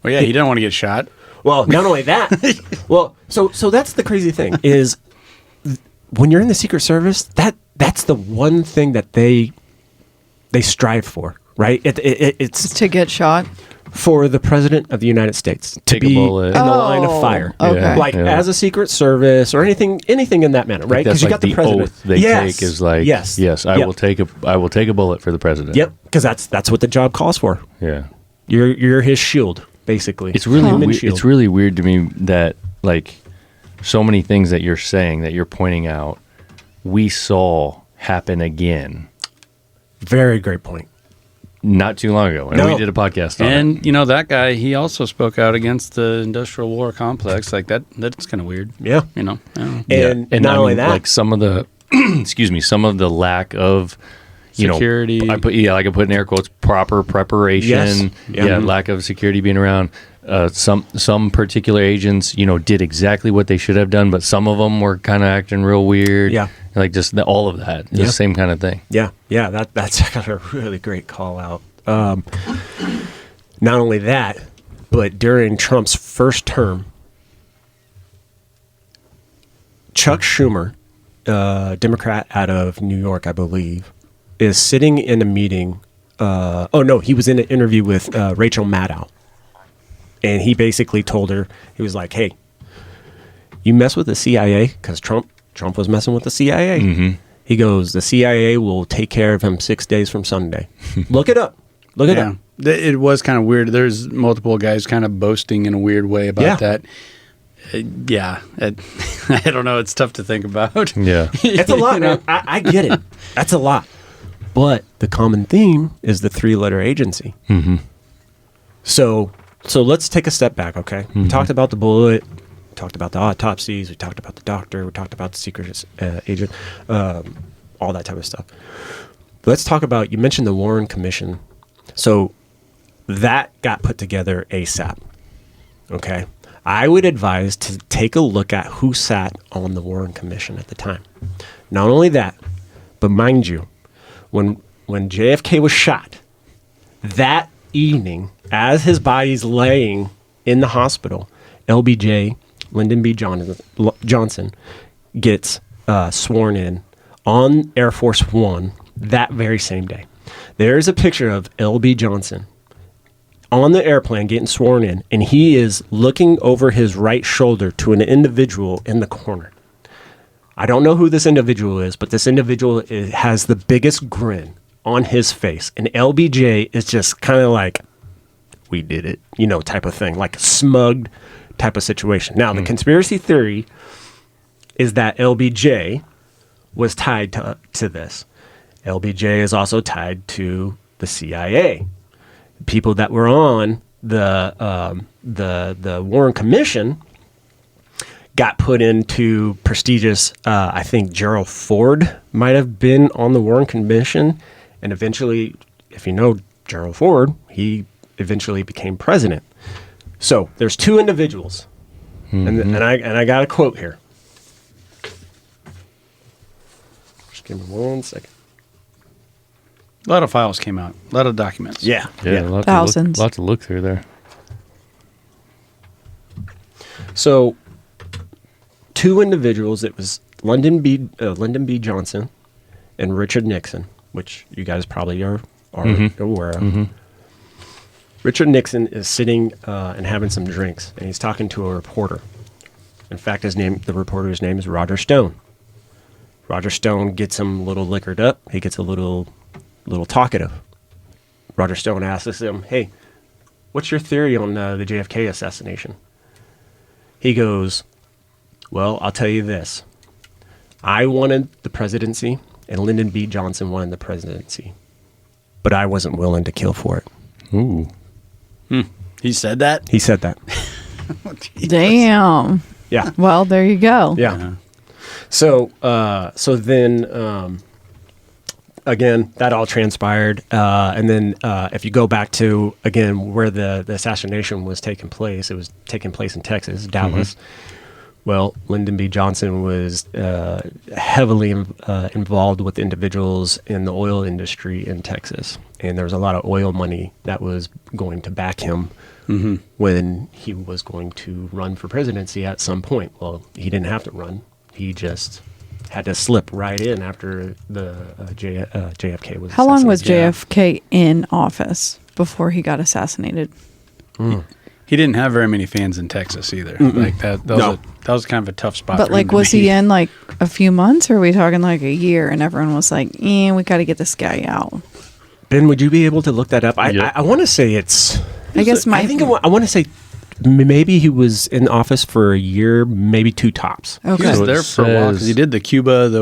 Well, yeah, he didn't want to get shot. Well, not only that, so that's the crazy thing is when you're in the Secret Service, that's the one thing that they strive for, right? It's to get shot for the president of the United States to Take a be bullet. in the line of fire, okay. like as a Secret Service or anything in that manner, right? Because you got the president. Oath they take is like, yes, I will take a bullet for the president. Yep, because that's what the job calls for. Yeah, you're his shield, basically. it's really Human weird. shield. It's really weird to me that like so many things that you're saying, that you're pointing out, we saw happen again. Very great point. Not too long ago, and we did a podcast on it. And that guy, he also spoke out against the industrial war complex. Like that's kind of weird. Yeah. Yeah. And not only that, like some of the excuse me, some of the lack of security. I could put in air quotes, proper preparation. Yes. Lack of security being around. Some particular agents, did exactly what they should have done, but some of them were kind of acting real weird. Yeah. Like just all of that. The same kind of thing. Yeah. That's a really great call out. Not only that, but during Trump's first term, Chuck Schumer, Democrat out of New York, I believe, is sitting in a meeting. He was in an interview with Rachel Maddow. And he basically told her, he was like, hey, you mess with the CIA, because Trump was messing with the CIA. Mm-hmm. He goes, the CIA will take care of him 6 days from Sunday. Look it up. Look it up. It was kind of weird. There's multiple guys kind of boasting in a weird way about that. I don't know. It's tough to think about. Yeah. It's a lot, man. I get it. That's a lot. But the common theme is the three-letter agency. Mm-hmm. So let's take a step back, okay? We talked about the bullet. We talked about the autopsies. We talked about the doctor. We talked about the secret agent. All that type of stuff. Let's talk about, you mentioned the Warren Commission. So that got put together ASAP, okay? I would advise to take a look at who sat on the Warren Commission at the time. Not only that, but mind you, when JFK was shot, that evening, as his body's laying in the hospital, LBJ, Lyndon B. Johnson, gets sworn in on Air Force One that very same day. There's a picture of L.B. Johnson on the airplane getting sworn in, and he is looking over his right shoulder to an individual in the corner. I don't know who this individual is, but this individual has the biggest grin on his face, and LBJ is just kind of like, we did it, type of thing, like a smugged type of situation. Now, the conspiracy theory is that LBJ was tied to this. LBJ is also tied to the CIA. People that were on the Warren Commission got put into prestigious, I think Gerald Ford might have been on the Warren Commission. And eventually, if you know Gerald Ford, he eventually became president. So there's two individuals. And I got a quote here. Just give me 1 second. A lot of files came out. A lot of documents. Yeah. Thousands. Lots to look through there. So, two individuals. It was Lyndon B. Johnson and Richard Nixon, which you guys probably are aware of. Mm-hmm. Richard Nixon is sitting and having some drinks, and he's talking to a reporter. In fact, the reporter's name is Roger Stone. Roger Stone gets him a little liquored up. He gets a little talkative. Roger Stone asks him, hey, what's your theory on the JFK assassination? He goes, well, I'll tell you this. I wanted the presidency, and Lyndon B. Johnson wanted the presidency. But I wasn't willing to kill for it. Ooh. He said that? He said that. Damn. Yeah. Well, there you go. Yeah. So then, again, that all transpired. And then if you go back to, again, where the assassination was taking place, it was taking place in Texas, Dallas. Well, Lyndon B. Johnson was heavily involved with individuals in the oil industry in Texas. And there was a lot of oil money that was going to back him when he was going to run for presidency at some point. Well, he didn't have to run. He just had to slip right in after the JFK was How long was assassinated. JFK in office before he got assassinated? He didn't have very many fans in Texas either. Like that was kind of a tough spot. But for him to was be. he in like a few months, or are we talking like a year? And everyone was like, we got to get this guy out. Ben, would you be able to look that up? Yep. I want to say it's... I guess I want to say maybe he was in office for a year, maybe two tops. He Okay. was So it there for a while because he did the Cuba, the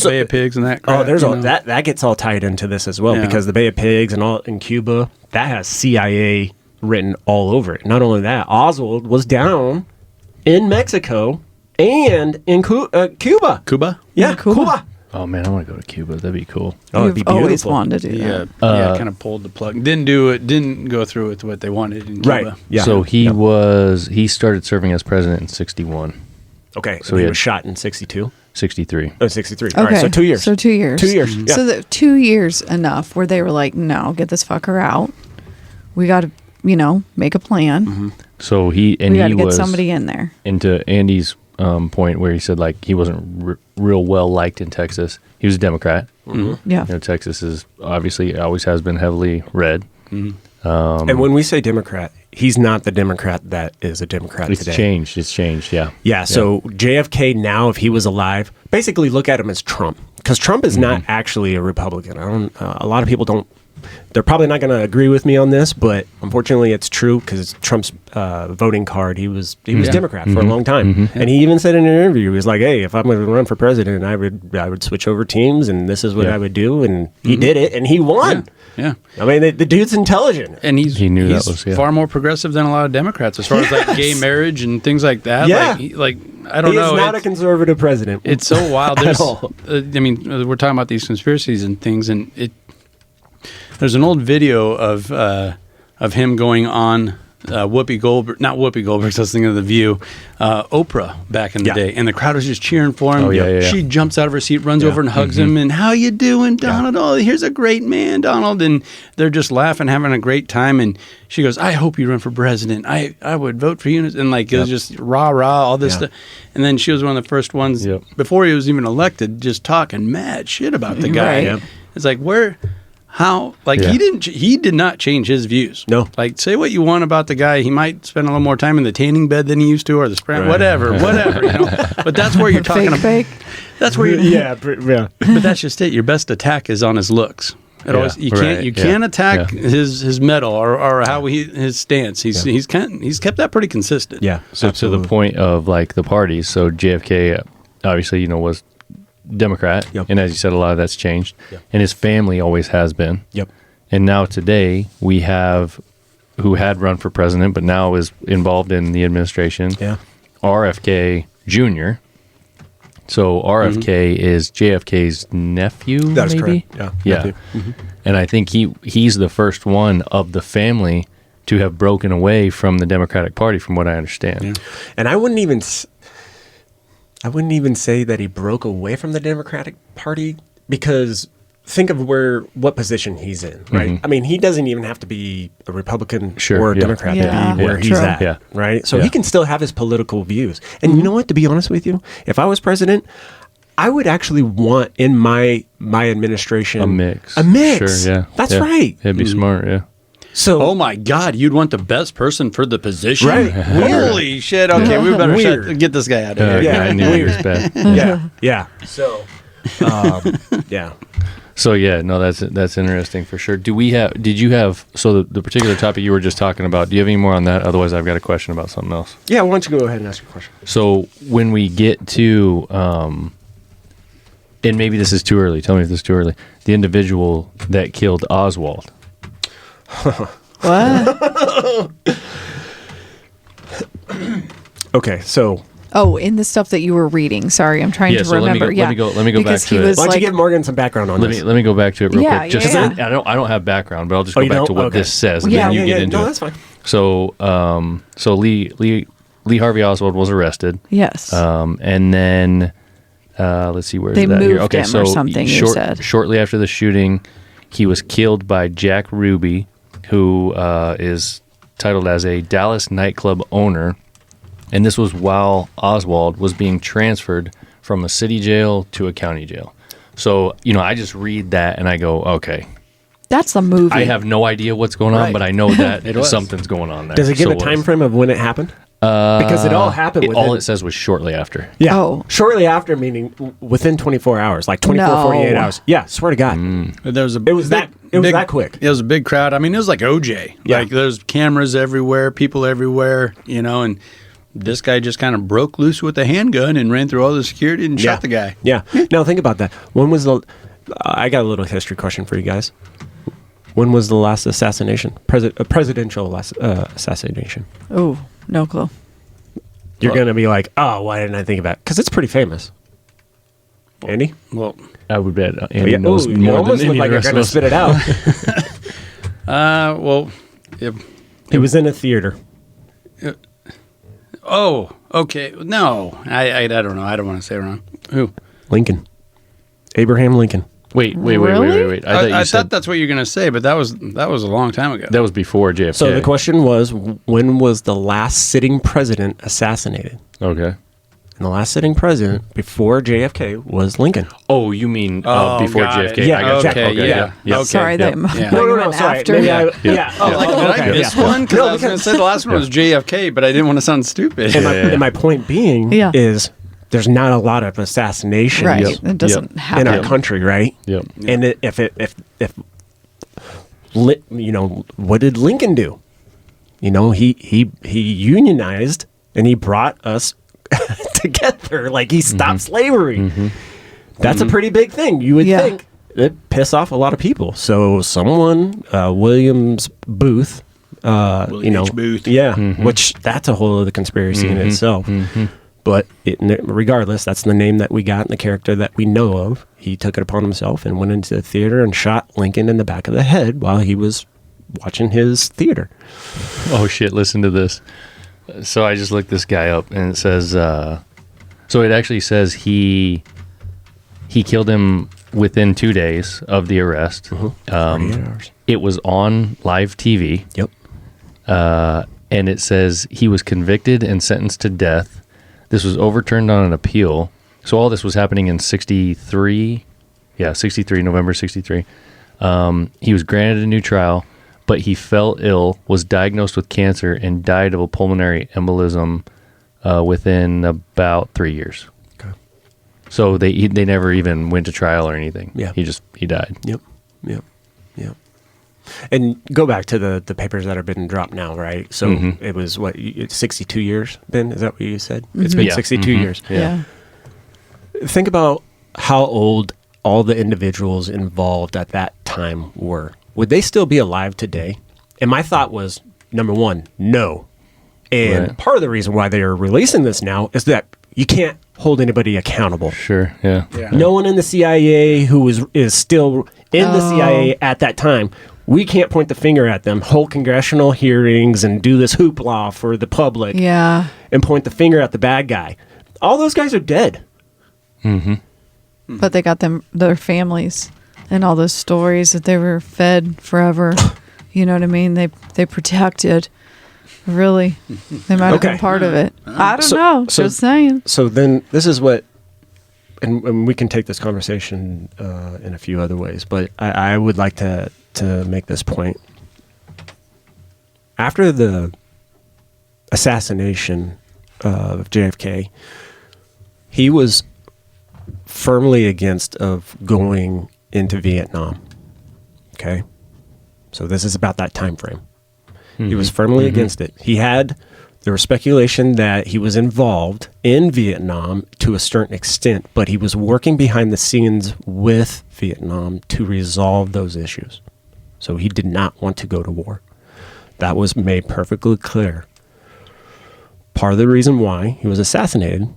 Bay of Pigs, and that. Crap, There's you all know? that gets all tied into this as well Yeah. because the Bay of Pigs and all in Cuba that has CIA written all over it. Not only that, Oswald was down in Mexico and in Cuba. Cuba. Yeah, Cuba. Cuba. Oh man, I want to go to Cuba. That'd be cool. Oh, it'd be You've always beautiful. wanted to do that. Kind of pulled the plug. Didn't go through with what they wanted in Cuba. Right. Yeah. So he started serving as president in 61, Okay. So So he he was had- shot in 62. 63. Oh, 63. Okay. All right. So 2 years. So 2 years. 2 years. Yeah. So the 2 years enough where they were like, no, get this fucker out. We got to, make a plan. So he We got to get was somebody in there. into Andy's point where he said like he wasn't real well liked in Texas. He was a Democrat. Yeah. Texas is obviously always has been heavily red. And when we say Democrat, he's not the Democrat that is a Democrat It's today. changed. It's changed. Yeah. Yeah, so JFK now, if he was alive, basically look at him as Trump, because Trump is not actually a Republican. A lot of people don't. They're probably not going to agree with me on this, but unfortunately, it's true because Trump's voting card. He was Democrat for a long time, and he even said in an interview, he was like, "Hey, if I'm going to run for president, I would switch over teams, and this is what I would do." And he did it, and he won. Yeah. I mean, the dude's intelligent. And He knew he's that was- yeah. far more progressive than a lot of Democrats as far as like gay marriage and things like that. Yeah. I don't He know. is not a conservative president. It's so wild. At There's, all. we're talking about these conspiracies and things, and there's an old video of him going on Whoopi Goldberg, not Whoopi Goldberg, I was thinking of The View, Oprah back in the Yeah. day, and the crowd was just cheering for him. Oh, yeah. She jumps out of her seat, runs over and hugs him, and how you doing, Donald? Oh, here's a great man, Donald, and they're just laughing, having a great time, and she goes, I hope you run for president. I would vote for you, and like it was just rah rah, all this stuff, and then she was one of the first ones before he was even elected, just talking mad shit about the guy. Right. Yep. It's like how Yeah. he did not change his views. No. Like say what you want about the guy, he might spend a little more time in the tanning bed than he used to, or the spray, whatever. But that's where you're talking about. Fake. That's where you're, yeah. But that's just it. Your best attack is on his looks. It always, you can't attack his metal or how his stance. He's kept that pretty consistent. Yeah. So to the point of like the parties. So JFK obviously was Democrat, and as you said, a lot of that's changed, and his family always has been. Yep. And now today we have who had run for president, but now is involved in the administration. Yeah. RFK Jr. So RFK is JFK's nephew. That's maybe? correct. Yeah. Nephew. And I think he's the first one of the family to have broken away from the Democratic Party, from what I understand. Yeah. And I wouldn't even say that he broke away from the Democratic Party, because think of what position he's in, right? I mean, he doesn't even have to be a Republican or a Democrat to be where he's true. at, right? So he can still have his political views. And you know what, to be honest with you, if I was president, I would actually want in my administration A mix. Sure, yeah. That's Yeah. right. It'd be smart, yeah. So Oh my God! You'd want the best person for the position, Right. Weird. Holy shit! Okay, we better Weird. get this guy out of here. Yeah. I knew he was bad. yeah. So yeah. So yeah, no, that's interesting for sure. Did you have the particular topic you were just talking about? Do you have any more on that? Otherwise, I've got a question about something else. Yeah, why don't you go ahead and ask your question? So when we get to, and maybe this is too early. Tell me if this is too early. The individual that killed Oswald. What? Okay, so Oh, in the stuff that you were reading. Sorry, I'm trying to so let me remember. go- let me go Because back he to it. was why don't like, you give Morgan some background on this? Let me go back to it real Yeah, quick. Just yeah, 'cause I don't have background, but I'll just Oh, go you back don't? to what Okay. this says, and Yeah. then you get into no, it. that's fine. So Lee Harvey Oswald was arrested. yes. And then let's see, where is They that here? moved Okay, him so or something, you said. shortly after the shooting, he was killed by Jack Ruby, who is titled as a Dallas nightclub owner. And this was while Oswald was being transferred from a city jail to a county jail. So, I just read that and I go, okay, That's the movie. I have no idea what's going on, Right. but I know that It was. something's going on there. Does it give So a time frame of when it happened? Because it all happened within... all it says was shortly after. Yeah. Oh. Shortly after, meaning within 24 hours, like 24, No. 48 hours. Yeah, swear to God. There was It was that quick. It was a big crowd. I mean, it was like OJ. Yeah. Like there's cameras everywhere, people everywhere, and this guy just kind of broke loose with a handgun and ran through all the security and shot the guy. Yeah. Now, think about that. When was the... I got a little history question for you guys. When was the last assassination? Presidential assassination? Oh, no clue. You're going to be like, oh, why didn't I think of that? Because it's pretty famous. Andy? Well, I would bet Andy Yeah. knows Ooh, you more almost than look any like of you're the rest going of to us. spit it out. well, yeah. He was in a theater. Oh, okay. No, I don't know. I don't want to say it wrong. Who? Lincoln. Abraham Lincoln. Wait. Really? I thought you I said thought that's what you're going to say, but that was a long time ago. that was before JFK. So the question was, when was the last sitting president assassinated? Okay. And the last sitting president before JFK was Lincoln. Oh, you mean Oh, before got JFK? it. Yeah, I got you. okay, yeah. Okay, Sorry, yeah. Yeah. No, went sorry. after. Maybe Yeah. Oh, Like, did I miss one? Because I was going to say the last one was JFK, but I didn't want to sound stupid. And my point being Yeah. is there's not a lot of assassinations Right. Yep. It doesn't Yep. happen. in our country, right? Yep. And if what did Lincoln do? He unionized and he brought us together. Like he stopped slavery. That's a pretty big thing. You would Yeah. think it piss off a lot of people. So someone, Williams Booth, William H. Booth. yeah, which that's a whole other conspiracy in itself. But regardless, that's the name that we got and the character that we know of. He took it upon himself and went into the theater and shot Lincoln in the back of the head while he was watching his theater. Oh shit! Listen to this. So I just looked this guy up, and it says. So it actually says he killed him within 2 days of the arrest. 48 hours. It was on live TV. Yep. And it says he was convicted and sentenced to death. This was overturned on an appeal. So all this was happening in 63. Yeah, 63, November 63. He was granted a new trial, but he fell ill, was diagnosed with cancer, and died of a pulmonary embolism within about 3 years. Okay. So they never even went to trial or anything. Yeah. He died. Yep. And go back to the papers that have been dropped now, right? So it was 62 years, Ben? Is that what you said? It's been Yeah. 62 years. Yeah. Think about how old all the individuals involved at that time were. Would they still be alive today? And my thought was, number one, no. And Right. part of the reason why they are releasing this now is that you can't hold anybody accountable. Sure, yeah. No one in the CIA who is still in the CIA at that time, we can't point the finger at them, hold congressional hearings and do this hoopla for the public Yeah. and point the finger at the bad guy. All those guys are dead. But they got their families and all those stories that they were fed forever. You know what I mean? They protected. Really, they might have been part of it. I don't know. Just saying. So then this is what, and we can take this conversation in a few other ways, but I would like to make this point. After the assassination of JFK, he was firmly against of going into Vietnam. Okay, so this is about that time frame. He was firmly against it. There was speculation that he was involved in Vietnam to a certain extent, but he was working behind the scenes with Vietnam to resolve those issues. So he did not want to go to war. That was made perfectly clear. Part of the reason why he was assassinated,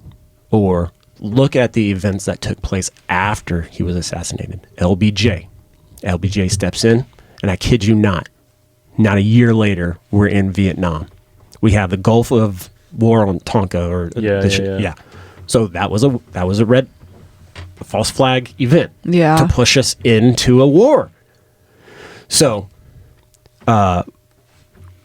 or look at the events that took place after he was assassinated. LBJ. LBJ steps in, and I kid you not a year later, we're in Vietnam. We have the Gulf of War on Tonka, or Yeah. So that was a false flag event, Yeah. to push us into a war. So,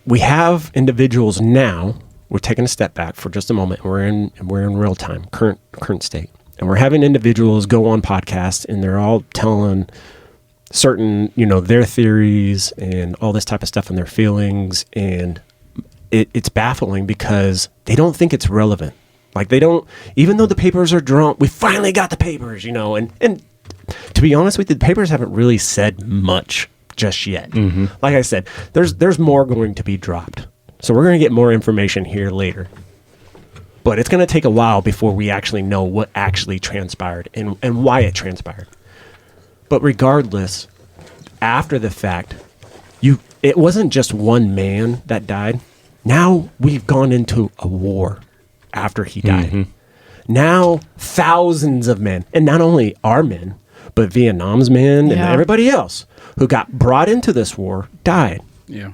we have individuals now. We're taking a step back for just a moment. We're in real time, current state, and we're having individuals go on podcasts, and they're all telling certain, their theories and all this type of stuff and their feelings, and it's baffling because they don't think it's relevant. Like they don't, even though the papers are drawn, we finally got the papers, and to be honest with you, the papers haven't really said much just yet. Like I said, there's more going to be dropped. So we're going to get more information here later. But it's going to take a while before we actually know what actually transpired and why it transpired. But regardless, after the fact, it wasn't just one man that died. Now we've gone into a war after he died. Now thousands of men, and not only our men, but Vietnam's men and everybody else who got brought into this war died. Yeah.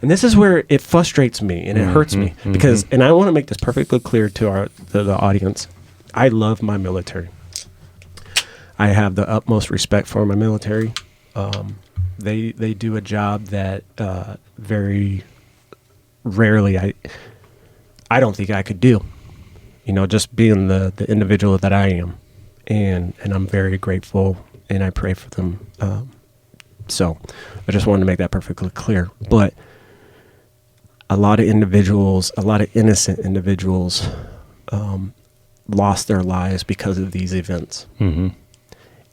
And this is where it frustrates me and it hurts me because, and I want to make this perfectly clear to the audience. I love my military. I have the utmost respect for my military. They do a job that very rarely I don't think I could do. Just being the individual that I am, and I'm very grateful and I pray for them. So I just wanted to make that perfectly clear. But a lot of individuals, a lot of innocent individuals, lost their lives because of these events. Mm-hmm.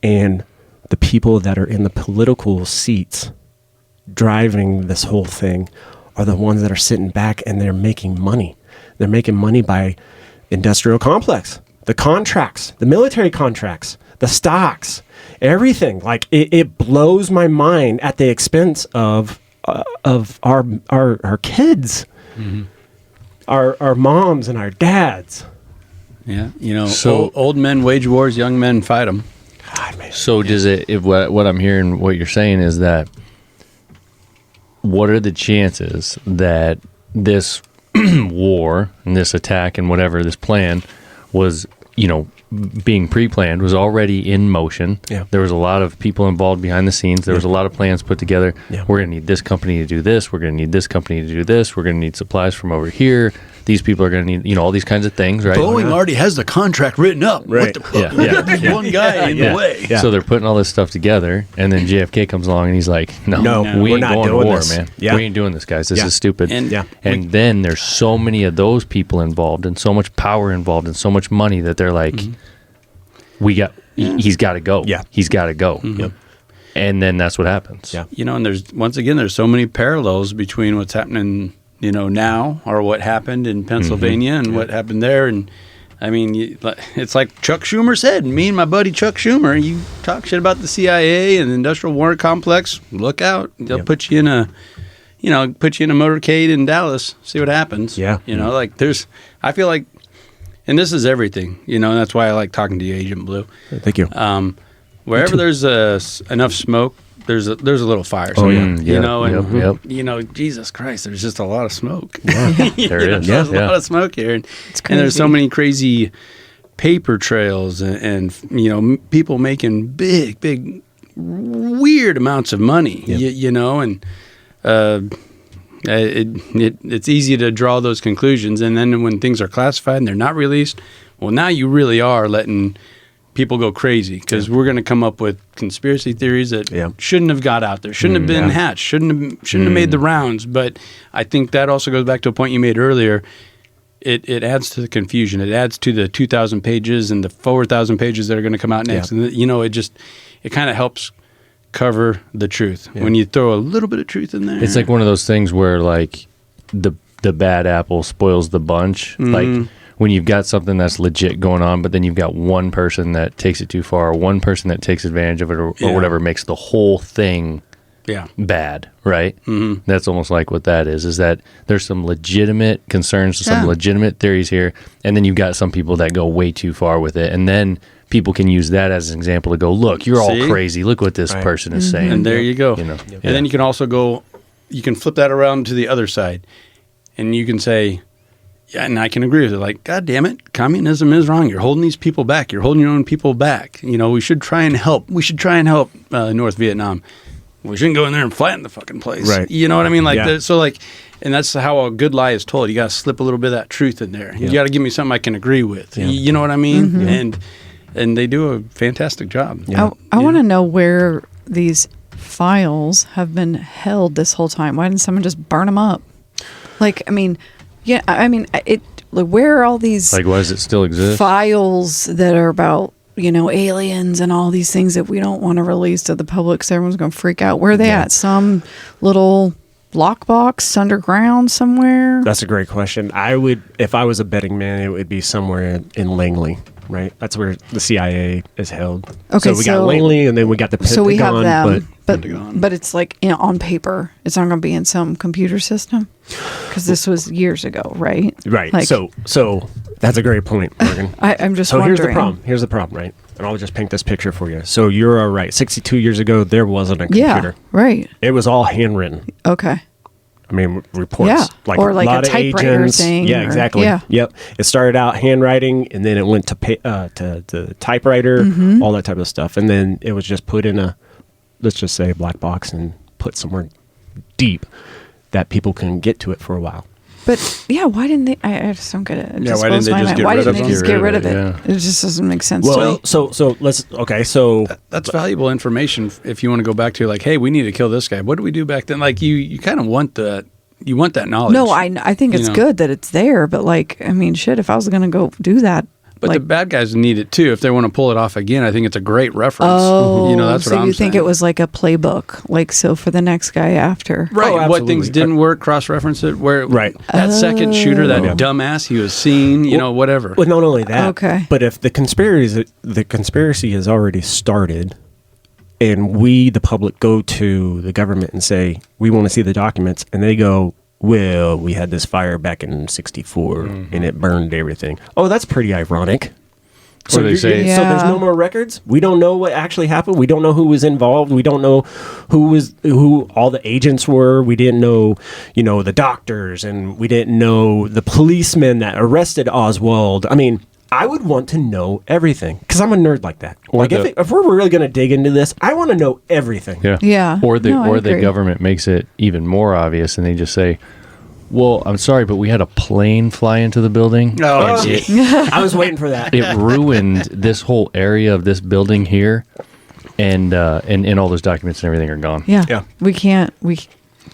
And the people that are in the political seats driving this whole thing are the ones that are sitting back and they're making money. They're making money by industrial complex, the contracts, the military contracts, the stocks, everything. Like it blows my mind at the expense of our kids, our moms and our dads. Yeah, so old men wage wars, young men fight them. God, man. So does it? What I'm hearing, what you're saying is that, what are the chances that this war and this attack and whatever this plan was, being pre-planned, was already in motion? Yeah. There was a lot of people involved behind the scenes. There was a lot of plans put together. Yeah. We're going to need this company to do this. We're going to need this company to do this. We're going to need supplies from over here. These people are going to need, all these kinds of things, right? Boeing already has the contract written up. Right. What the fuck? Yeah. One guy in the way. Yeah. So they're putting all this stuff together, and then JFK comes along and he's like, no, we ain't going to war, this. Man. Yeah. We ain't doing this, guys. This is stupid. And then there's so many of those people involved and so much power involved and so much money that they're like, he's got to go. Yeah. He's got to go. Mm-hmm. Yep. And then that's what happens. Yeah. And there's so many parallels between what's happening now, or what happened in Pennsylvania and what happened there. And I mean, it's like Chuck Schumer said, me and my buddy Chuck Schumer, you talk shit about the CIA and the industrial war complex, look out. They'll put you in a motorcade in Dallas, see what happens. Yeah. I feel like, and this is everything, and that's why I like talking to you, Agent Blue. Thank you. Wherever there's enough smoke, there's a little fire. So, Jesus Christ, there's just a lot of smoke. Yeah, there is. There's a lot of smoke here, and there's so many crazy paper trails, and people making big, weird amounts of money. And it's easy to draw those conclusions, and then when things are classified and they're not released, well, now you really are letting people go crazy, because we're going to come up with conspiracy theories that shouldn't have got out there, shouldn't have been hatched, shouldn't have made the rounds. But I think that also goes back to a point you made earlier. It adds to the confusion. It adds to the 2,000 pages and the 4,000 pages that are going to come out next. And it kind of helps cover the truth when you throw a little bit of truth in there. It's like one of those things where like the bad apple spoils the bunch. Like when you've got something that's legit going on, but then you've got one person that takes it too far, or one person that takes advantage of it, or whatever, makes the whole thing bad, right? Mm-hmm. That's almost like what that is that there's some legitimate concerns, some legitimate theories here, and then you've got some people that go way too far with it, and then people can use that as an example to go, look, you're all crazy. Look what this person is saying. And there you go. And then you can also you can flip that around to the other side, and you can say, yeah, and I can agree with it. Like, God damn it, communism is wrong. You're holding these people back. You're holding your own people back. We should try and help. We should try and help North Vietnam. We shouldn't go in there and flatten the fucking place. Right. You know what I mean? And that's how a good lie is told. You got to slip a little bit of that truth in there. You got to give me something I can agree with. Yeah. You know what I mean? Mm-hmm. And they do a fantastic job. Yeah. I want to know where these files have been held this whole time. Why didn't someone just burn them up? Where are all these? Like, why does it still exist? Files that are about aliens and all these things that we don't want to release to the public, so everyone's going to freak out. Where are they at? Some little lockbox underground somewhere? That's a great question. If I was a betting man, it would be somewhere in Langley. Right, that's where the CIA is held. Okay, so we got Langley, and then we got the Pentagon. So we have them, but it's like on paper. It's not going to be in some computer system, because this was years ago, right? Right. So That's a great point, Morgan. I'm just so wondering. Here's the problem, right? And I'll just paint this picture for you. So you're right. 62 years ago, there wasn't a computer. Yeah, right. It was all handwritten. Okay. I mean, reports. Yeah, or like a lot a of typewriter agents. thing. Yeah, exactly. Yeah. Yep. It started out handwriting, and then it went to typewriter, all that type of stuff, and then it was just put in a, let's just say, a black box and put somewhere deep that people can get to it for a while. But yeah, why didn't they? I just don't get it. It why didn't they just get why rid didn't of they just them? get rid of it? Yeah. It just doesn't make sense to Well, me. so let's So That's valuable information if you want to go back to like, hey, we need to kill this guy. What did we do back then? Like you kind of want that. You want that knowledge. No, I think it's good that it's there, but like, I mean, shit, if I was going to go do that. But like, the bad guys need it too if they want to pull it off again. I think it's a great reference. oh, that's so what I'm you think saying. it was like a playbook, like so for the next guy after. Right. Oh, what absolutely. things didn't work, cross-reference it. Where Right. that second shooter, that Yeah. dumbass, he was seen, whatever. Well, not only that, Okay. but if the conspiracy has already started, and we, the public, go to the government and say we want to see the documents, and they go, well, we had this fire back in '64 and it burned everything. Oh, that's pretty ironic. Or they say- so there's Yeah. no more records. We don't know what actually happened. We don't know who was involved. We don't know who all the agents were. We didn't know, the doctors, and we didn't know the policemen that arrested Oswald. I mean, I would want to know everything because I'm a nerd like that. Like if we're really going to dig into this, I want to know everything. Yeah. Yeah. Or the No, I or the agree. government makes it even more obvious, and they just say, "Well, I'm sorry, but we had a plane fly into the building. Oh, and gee. I was waiting for that. it ruined this whole area of this building here, and all those documents and everything are gone. Yeah. Yeah. We can't.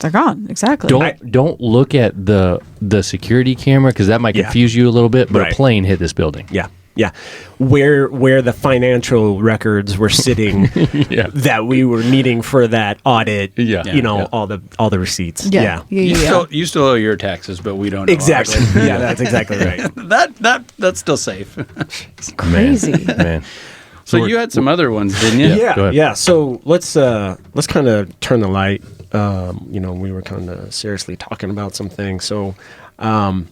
They're gone. Exactly. Don't look at the security camera because that might Yeah. confuse you a little bit. But Right. a plane hit this building. Yeah. Yeah. Where the financial records were sitting Yeah. that we were needing for that audit. Yeah. Yeah. all the receipts. Yeah. You still owe your taxes, but we don't. Owe Exactly. ours. Yeah, that's exactly right. That's still safe. Crazy. man. So you had some other ones, didn't you? Yeah. go ahead. Yeah. So let's kind of turn the light. We were kind of seriously talking about some things. So, I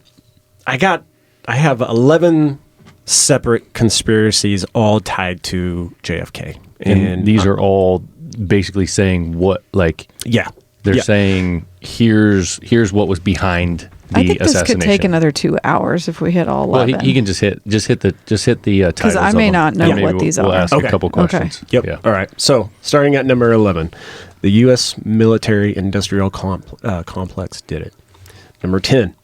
have 11 separate conspiracies all tied to JFK, And these are all basically saying what, like, yeah, they're yeah. saying here's what was behind the I think this assassination. could take another 2 hours if we hit all Well, 11. he can just hit the titles. Because I may not know And maybe what these we'll are. ask Okay. a couple Okay. questions. Yep. Yeah. All right. So, starting at number 11, the U.S. military-industrial complex did it. Number 10,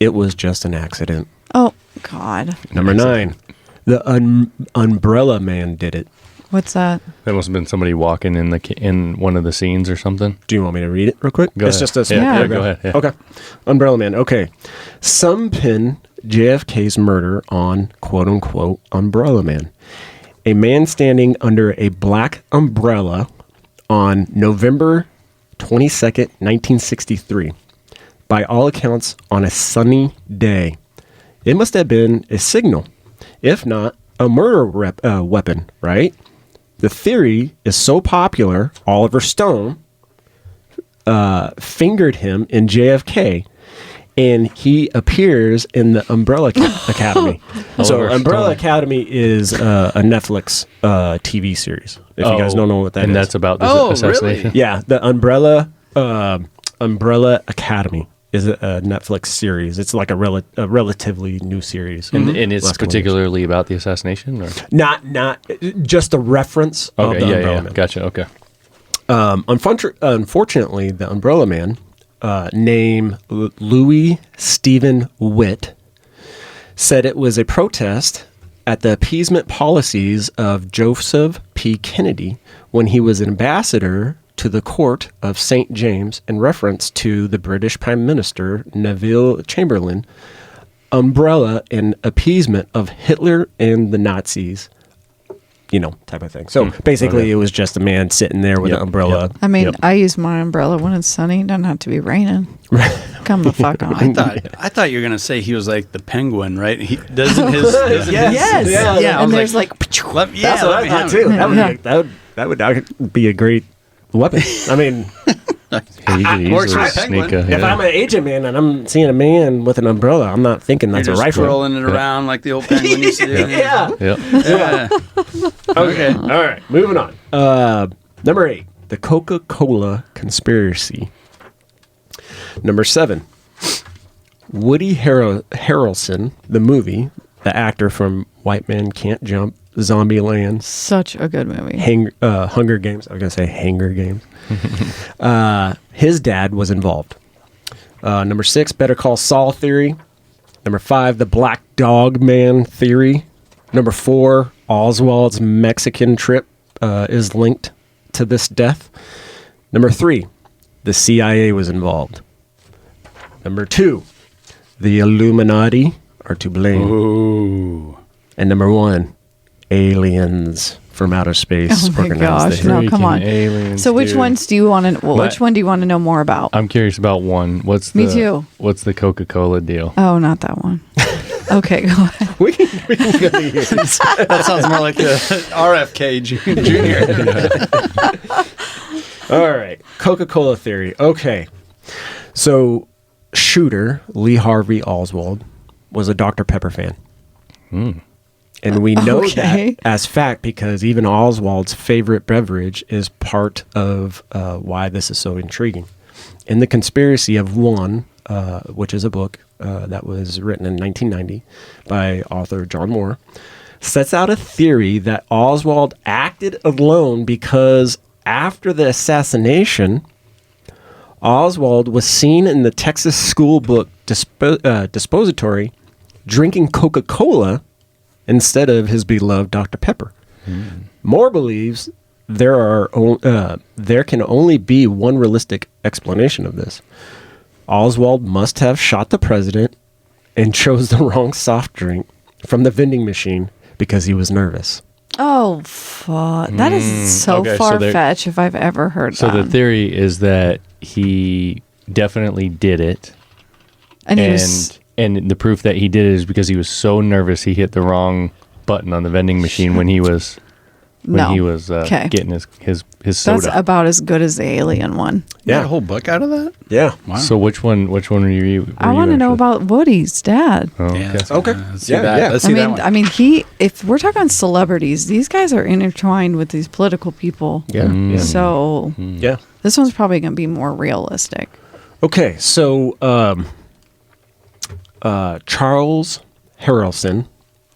it was just an accident. Oh God. Number 9, the Umbrella Man did it. What's that? That must have been somebody walking in one of the scenes or something. Do you want me to read it real quick? Go It's ahead. just a small Yeah, paragraph. go ahead, yeah. Okay. Umbrella Man. Okay. Some pin JFK's murder on quote-unquote Umbrella Man, a man standing under a black umbrella on November 22nd, 1963. By all accounts, on a sunny day. It must have been a signal, if not a murder weapon, right? The theory is so popular, Oliver Stone fingered him in JFK, and he appears in the Umbrella Academy. So Oliver Umbrella Stone. Academy is a Netflix TV series, if you guys don't know what that is. and that's about the Oh, assassination. really? Yeah, the Umbrella Academy is a Netflix series. It's like a relatively new series. And it's Last couple of particularly about the assassination, or years. Not just a reference of okay, the yeah, Umbrella yeah, Man. gotcha. Okay, Unfortunately, the Umbrella Man, named Louis Stephen Witt, said it was a protest at the appeasement policies of Joseph P. Kennedy when he was ambassador to the court of St. James in reference to the British Prime Minister Neville Chamberlain umbrella and appeasement of Hitler and the Nazis, type of thing. So basically, Okay. it was just a man sitting there with Yep, an umbrella. yep. I mean, Yep. I use my umbrella when it's sunny. It doesn't have to be raining. Come the fuck on. I thought you were gonna say he was like the penguin, right? He doesn't his doesn't Yes. his, Yeah, yeah. I and was there's like, yeah, That's what let I me thought have too. it. That would, Yeah. that would be a great weapon. I mean, Yeah, you could Works for easily a penguin. sneak a. If I'm an agent man and I'm seeing a man with an umbrella, I'm not thinking that's You're a just rifle. twirling it around like the old penguin used to do. Yeah. Yep. Yeah. Okay. All right. Moving on. Number 8, the Coca-Cola conspiracy. Number 7, Woody Harrelson, the movie, the actor from White Man Can't Jump, Zombieland, Such a good movie. Hunger Games. I was going to say Hanger Games. His dad was involved. Number 6, Better Call Saul theory. Number 5, the Black Dog Man theory. Number 4, Oswald's Mexican trip is linked to this death. Number 3, the CIA was involved. Number 2, the Illuminati are to blame. Ooh. And number 1, aliens from outer space Oh my organized gosh, the no, hit. come on. Freaking aliens, So which dude. ones do you want to? Which one do you want to know more about? I'm curious about one. What's Me the, too. What's the Coca-Cola deal? Oh, not that one. Okay, go ahead. We can go to yours. That sounds more like the RFK Jr. All right. Coca-Cola theory. Okay. So, shooter Lee Harvey Oswald was a Dr. Pepper fan. And we know Okay. that as fact because even Oswald's favorite beverage is part of why this is so intriguing. In The Conspiracy of One, which is a book that was written in 1990 by author John Moore, sets out a theory that Oswald acted alone because after the assassination, Oswald was seen in the Texas school book dispository drinking Coca-Cola instead of his beloved Dr. Pepper. Moore believes there can only be one realistic explanation of this. Oswald must have shot the president and chose the wrong soft drink from the vending machine because he was nervous. Oh, fuck. That is so Okay, so far-fetched if I've ever heard So that. the theory is that he definitely did it, and he was... and the proof that he did it is because he was so nervous he hit the wrong button on the vending machine when he was Okay. getting his soda. That's about as good as the alien one. You got a whole book out of that? Yeah. Wow. So which one were you? I want to know about Woody's dad. Oh, Yeah. okay. Okay. Let's see Yeah, that. yeah. Let's see that one. I mean, if we're talking celebrities, these guys are intertwined with these political people. Yeah. Yeah. So Yeah. this one's probably going to be more realistic. Okay, so Charles Harrelson,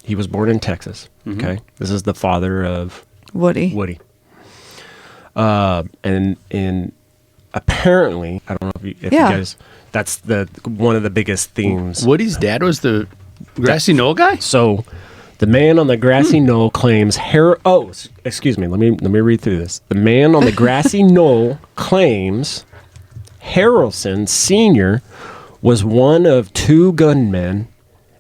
he was born in Texas. Okay, this is the father of Woody. and apparently, I don't know if you guys. That's one of the biggest themes. Woody's dad was the grassy knoll guy? So, the man on the grassy knoll claims excuse me. Let me read through this. The man on the grassy knoll claims Harrelson Sr. was one of 2 gunmen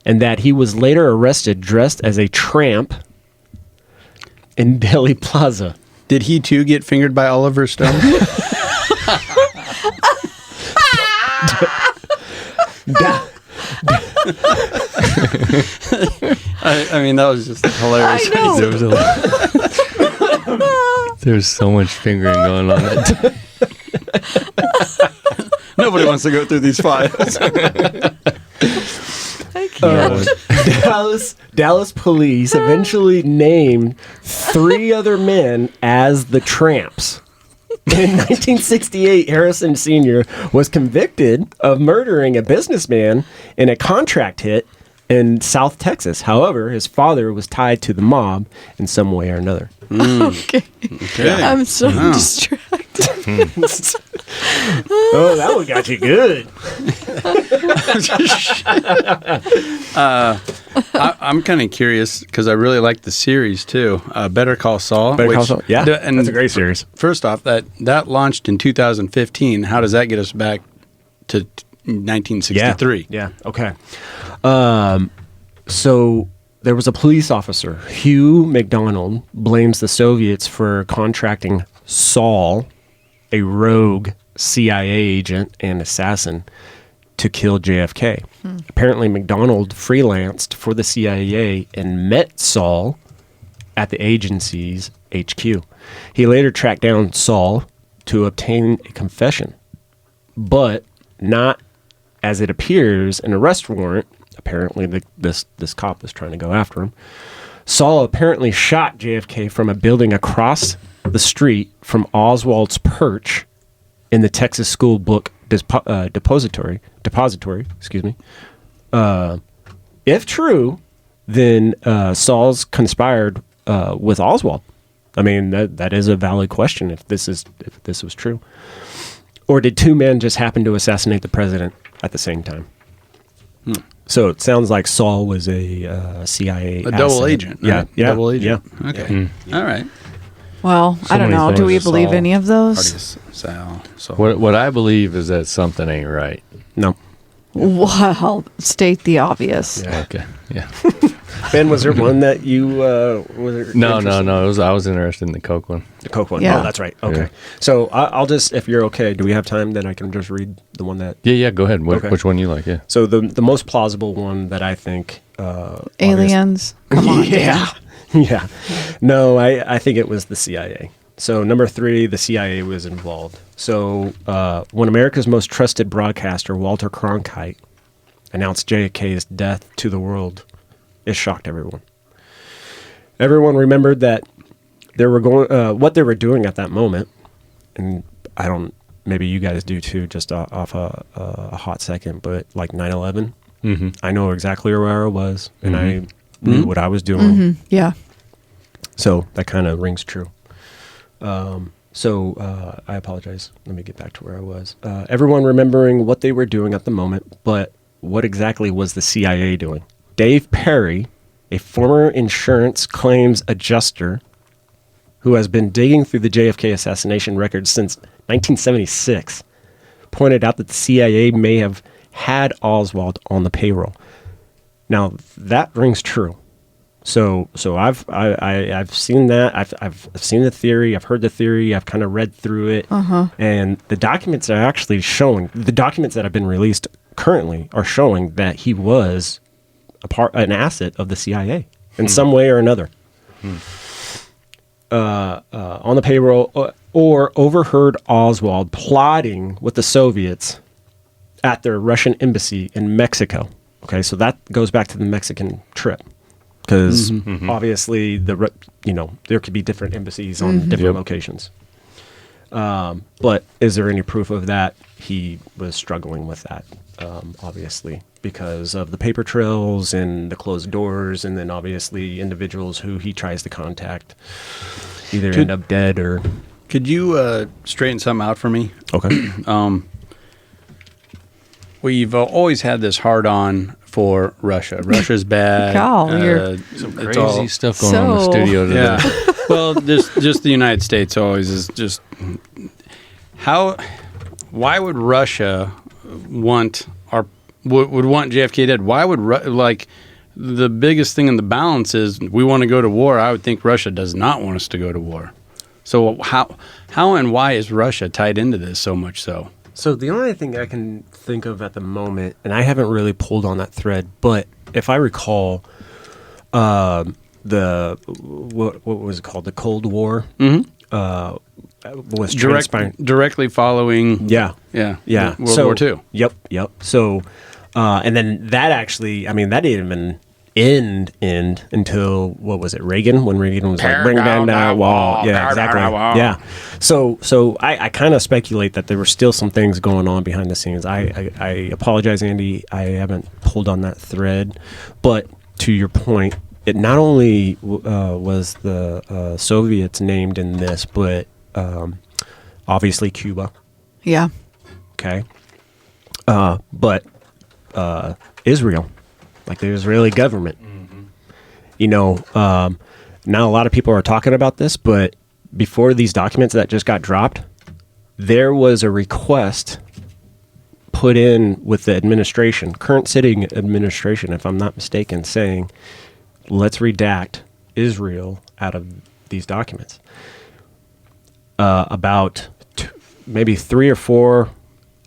and that he was later arrested dressed as a tramp in Delhi Plaza. Did he too get fingered by Oliver Stone? I mean, that was just hilarious. I know. There was so much fingering going on that day. Nobody wants to go through these files. I can't. Dallas police eventually named 3 other men as the tramps. In 1968, Harrison Sr. was convicted of murdering a businessman in a contract hit in South Texas. However, his father was tied to the mob in some way or another. Okay. I'm so distracted. Oh, that one got you good. I'm kind of curious because I really like the series too. Better Call Saul. Better Call Saul. Yeah, and that's a great series. First off, that launched in 2015. How does that get us back to 1963? Yeah. Okay. So there was a police officer, Hugh McDonald, blames the Soviets for contracting Saul, a rogue CIA agent and assassin, to kill JFK. Apparently, McDonald freelanced for the CIA and met Saul at the agency's HQ. He later tracked down Saul to obtain a confession. but not as it appears an arrest warrant. Apparently, this cop was trying to go after him. Saul apparently shot JFK from a building across the street from Oswald's perch in the Texas School Book Depository. Excuse me. If true, then Saul's conspired with Oswald. I mean, that is a valid question if this was true. Or did two men just happen to assassinate the president at the same time? So it sounds like Saul was a CIA double agent. Right? Yeah, double agent. Yeah. Okay. All right. Well, I don't many know. things Do we with believe Saul. any of those? So What I believe is that something ain't right. No. Well, state the obvious. Yeah. Okay. Yeah. Ben, was there one that you was No. I was interested in the Coke one. The Coke one. Yeah. Oh, that's right. Okay. Yeah. So I'll just, if you're okay, do we have time? Then I can just read the one that. Yeah. Go ahead. Okay. Which one you like? Yeah. So the most plausible one that I think. Aliens. Come on. Yeah. Yeah. No, I think it was the CIA. So number 3, the CIA was involved. So when America's most trusted broadcaster, Walter Cronkite, announced JFK's death to the world, it shocked everyone. Everyone remembered that they were going, what they were doing at that moment, and maybe you guys do too, just off a hot second, but like 9/11, I know exactly where I was, and I knew what I was doing. Yeah. So that kind of rings true. So I apologize. Let me get back to where I was. Everyone remembering what they were doing at the moment, but what exactly was the CIA doing? Dave Perry, a former insurance claims adjuster who has been digging through the JFK assassination records since 1976, pointed out that the CIA may have had Oswald on the payroll. Now, that rings true. So I've seen that. I've seen the theory. I've heard the theory. I've kind of read through it. And the documents are actually showing, the documents that have been released currently are showing that he was an asset of the CIA in some way or another. On the payroll, or overheard Oswald plotting with the Soviets at their Russian embassy in Mexico. Okay, so that goes back to the Mexican trip. Because obviously, there could be different embassies on different locations. But is there any proof of that? He was struggling with that, obviously, because of the paper trails and the closed doors, and then obviously individuals who he tries to contact either end up dead or... Could you straighten something out for me? Okay. We've always had this hard-on for Russia. Russia's bad. Cal, you're Some it's crazy all- stuff going on in the So- studio today. Yeah. Well, just the United States always is just why would Russia want would want JFK dead? Why would the biggest thing in the balance is we want to go to war. I would think Russia does not want us to go to war. So how and why is Russia tied into this so much so? So the only thing I can think of at the moment, and I haven't really pulled on that thread, but if I recall, what was it called? The Cold War was transpiring. Directly following. Yeah. World War II. Yep. So, and then that actually, I mean, that didn't even end until, what was it, Reagan? When Reagan was like, bring down that wall. Yeah, exactly. Yeah. So I kind of speculate that there were still some things going on behind the scenes. I apologize, Andy. I haven't pulled on that thread. But to your point, it not only was the Soviets named in this, but obviously Cuba. Yeah. Okay. But Israel, like the Israeli government. Now a lot of people are talking about this, but before these documents that just got dropped, there was a request put in with the administration, current sitting administration, if I'm not mistaken, saying, let's redact Israel out of these documents. About maybe 3 or 4,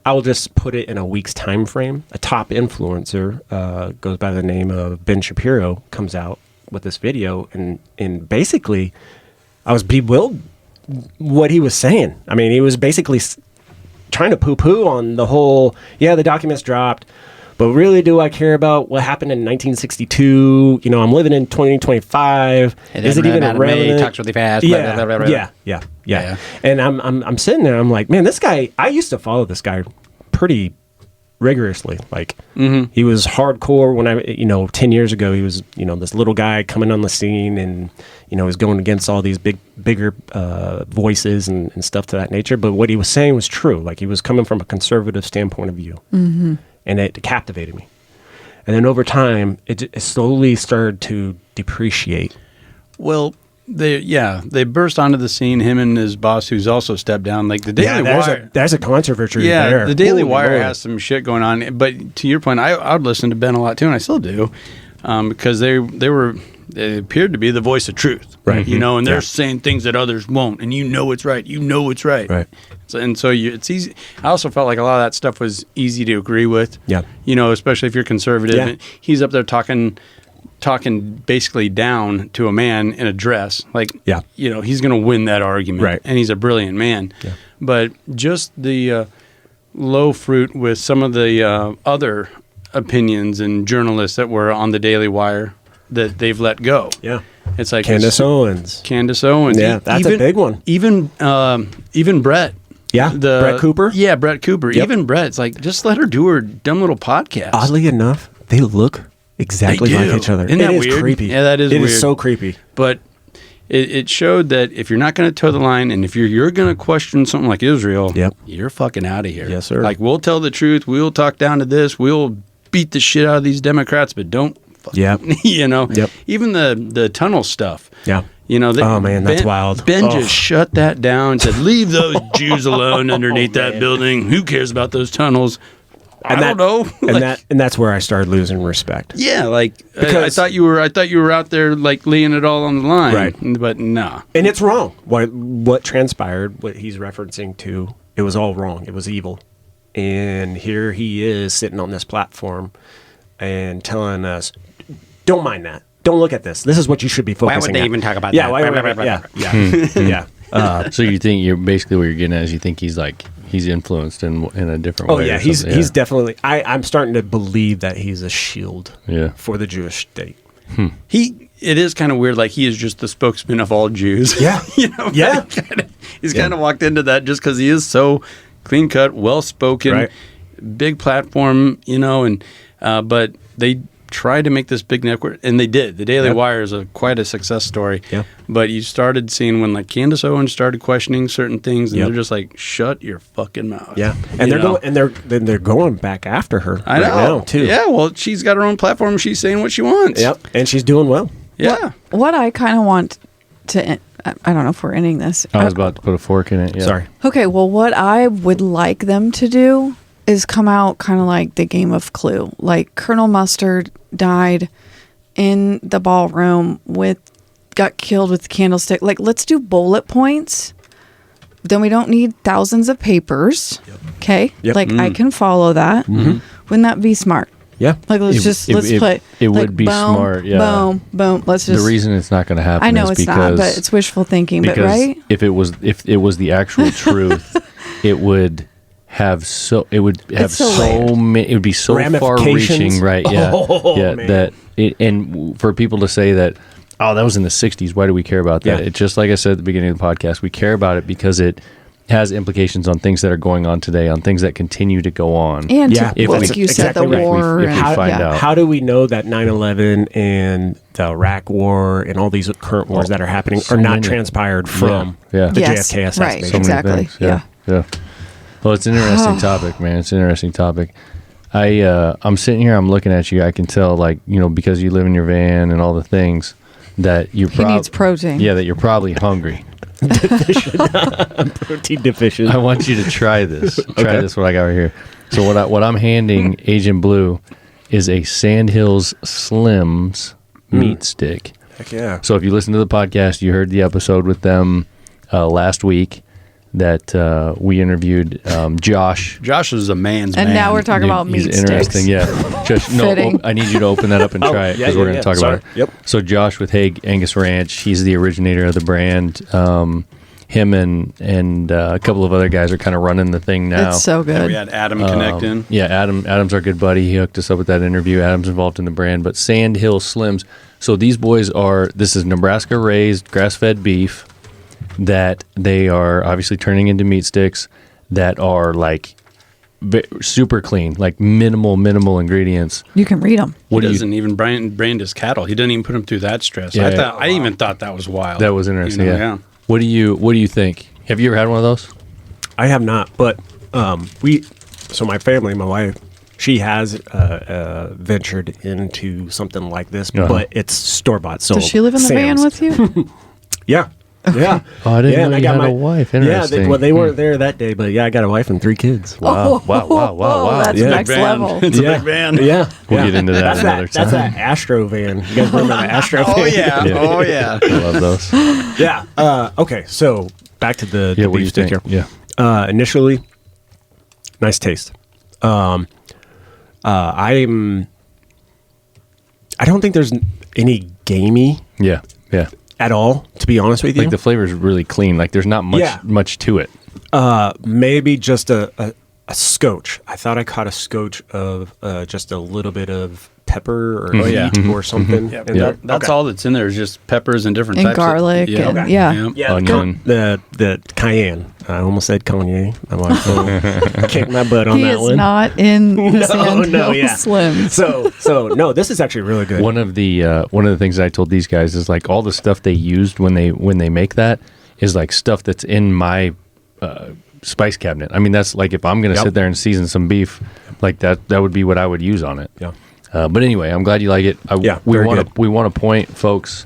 I'll just put it in a week's time frame. A top influencer goes by the name of Ben Shapiro, comes out with this video, and basically I was bewildered what he was saying. I mean, he was basically trying to poo-poo on the whole, the documents dropped, but really do I care about what happened in 1962? You know, I'm living in 2025. Is it even relevant? Talks really fast. Yeah, Blah, blah, blah, blah. yeah. And I'm sitting there, I'm like, man, this guy, I used to follow this guy pretty rigorously. Like, he was hardcore when 10 years ago, he was, this little guy coming on the scene and, was going against all these bigger voices and stuff to that nature. But what he was saying was true. Like, he was coming from a conservative standpoint of view. Mm-hmm. And it captivated me. And then over time, it slowly started to depreciate. Well, they burst onto the scene, him and his boss, who's also stepped down. Like the Daily Wire. There's a controversy there. The Daily Wire has some shit going on. But to your point, I would listen to Ben a lot too, and I still do, because they appeared to be the voice of truth, right? And they're saying things that others won't, and it's right. Right. So it's easy. I also felt like a lot of that stuff was easy to agree with. Yeah. Especially if you're conservative. Yeah. And he's up there talking basically down to a man in a dress. Like, he's going to win that argument. Right. And he's a brilliant man. Yeah. But just the low fruit with some of the other opinions and journalists that were on the Daily Wire that they've let go. Yeah. It's like Candace Owens. Yeah, that's a big one. Even Brett. Yeah, Brett Cooper? Yeah, Brett Cooper. Yep. Even Brett. It's like, just let her do her dumb little podcast. Oddly enough, they look exactly like each other. Isn't that weird? creepy? Yeah, that is weird. weird. It is so creepy. But it showed that if you're not going to toe the line, and if you're going to question something like Israel, you're fucking out of here. Yes, sir. Like, we'll tell the truth. We'll talk down to this. We'll beat the shit out of these Democrats, but don't fucking, Yep. Even the tunnel stuff. Yeah. Oh man, that's wild. Ben just shut that down and said, leave those Jews alone underneath that building. Who cares about those tunnels? I don't know. And that's where I started losing respect. Yeah, like, I thought you were out there like laying it all on the line. Right. But nah. And it's wrong. What transpired, what he's referencing to, it was all wrong. It was evil. And here he is sitting on this platform and telling us, don't mind that. Don't look at this. This is what you should be focusing on. Why would they even talk about that? Yeah. So you think what you're getting at is you think he's influenced in a different way. Oh yeah, he's definitely. I'm starting to believe that he's a shield. For the Jewish state. It is kind of weird. Like, he is just the spokesman of all Jews. Yeah. He's kind of walked into that just because he is so clean cut, well spoken, big platform. And but they tried to make this big network, and they did. The Daily Wire is quite a success story. Yeah. But you started seeing when, like, Candace Owens started questioning certain things, and they're just like, "Shut your fucking mouth." Yeah. And they're going back after her I know. right now too. Yeah. Well, she's got her own platform. She's saying what she wants. Yep. And she's doing well. Yeah. What I kind of want to, I don't know if we're ending this. I was about to put a fork in it. Yeah. Sorry. Okay. Well, what I would like them to do is come out kind of like the game of Clue. Like, Colonel Mustard died in the ballroom got killed with the candlestick. Like, let's do bullet points. Then we don't need thousands of papers. Okay? Yep. Like, I can follow that. Wouldn't that be smart? Yeah. Like, let's play. It like, would be boom, smart. Yeah. Boom, boom. Let's just. The reason it's not going to happen. I know is it's because, not, but it's wishful thinking. But because right? if it was the actual truth, it would have so many. It would be so far-reaching, right? Yeah, Man. That and for people to say that, oh, that was in the '60s. Why do we care about that? Yeah. It's just like I said at the beginning of the podcast. We care about it because it has implications on things that are going on today, on things that continue to go on. And if you said, the war. If we find out. How do we know that 9/11 and the Iraq War and all these current wars that are happening are not transpired from the JFK assassination? Right, exactly. Yeah. Well, it's an interesting topic, man. It's an interesting topic. I'm sitting here, I'm looking at you. I can tell, like, because you live in your van and all the things that he needs protein. Yeah, that you're probably hungry. Protein deficient. I want you to try this. Try this. What I got right here. So what I'm handing Agent Blue is a Sandhills Slims meat stick. Heck yeah. So if you listen to the podcast, you heard the episode with them last week that we interviewed Josh. Josh is a man's man. And now we're talking about meat He's interesting, sticks. yeah. Josh, I need you to open that up and try it because we're going to talk about it. Yep. So Josh with Hague Angus Ranch, he's the originator of the brand. him and a couple of other guys are kind of running the thing now. It's so Yeah, we good. had Adam connect in. Yeah, Adam's our good buddy. He hooked us up with that interview. Adam's involved in the brand, but Sand Hill Slims. So these boys this is Nebraska raised grass-fed beef that they are obviously turning into meat sticks that are like super clean, like minimal ingredients. You can read them. He doesn't even brand his cattle. He doesn't even put them through that stress. Yeah. I even thought that was wild. That was interesting. You know, yeah. What do you think? Have you ever had one of those? I have not, but so my family, my wife, she has ventured into something like this, but it's store-bought. So Does she live in the van with you? Yeah. Yeah. Oh, I didn't know and you had a wife. Interesting. Yeah, they weren't there that day, but yeah, I got a wife and 3 kids. Wow. That's Yeah. next Big van. level. It's a big van. Yeah. We'll yeah. get into that That's another time. That's that Astro van. You guys remember that Astro van? Oh yeah. Oh yeah. I love those. Yeah. Okay, so back to the What do you beef stick think? here. Yeah. Initially, nice taste. I don't think there's any gamey Yeah. Yeah. at all, to be honest with you. Like the flavor is really clean. Like there's not much to it. Maybe just a scotch. I thought I caught a scotch of just a little bit of pepper or heat or something. Yeah, in there. that's all that's in there is just peppers and different And types garlic of, yeah. and- Okay. yeah. Yeah, Onion. the cayenne. I almost said Kanye. I want to kick my butt on He that is one. not in the Sand Hill yeah. Slims. So no, this is actually really good. One of the things I told these guys is like all the stuff they used when they make that is like stuff that's in my spice cabinet. I mean, that's like if I'm going to sit there and season some beef, like that would be what I would use on it. Yeah. But anyway, I'm glad you like it. We want to point folks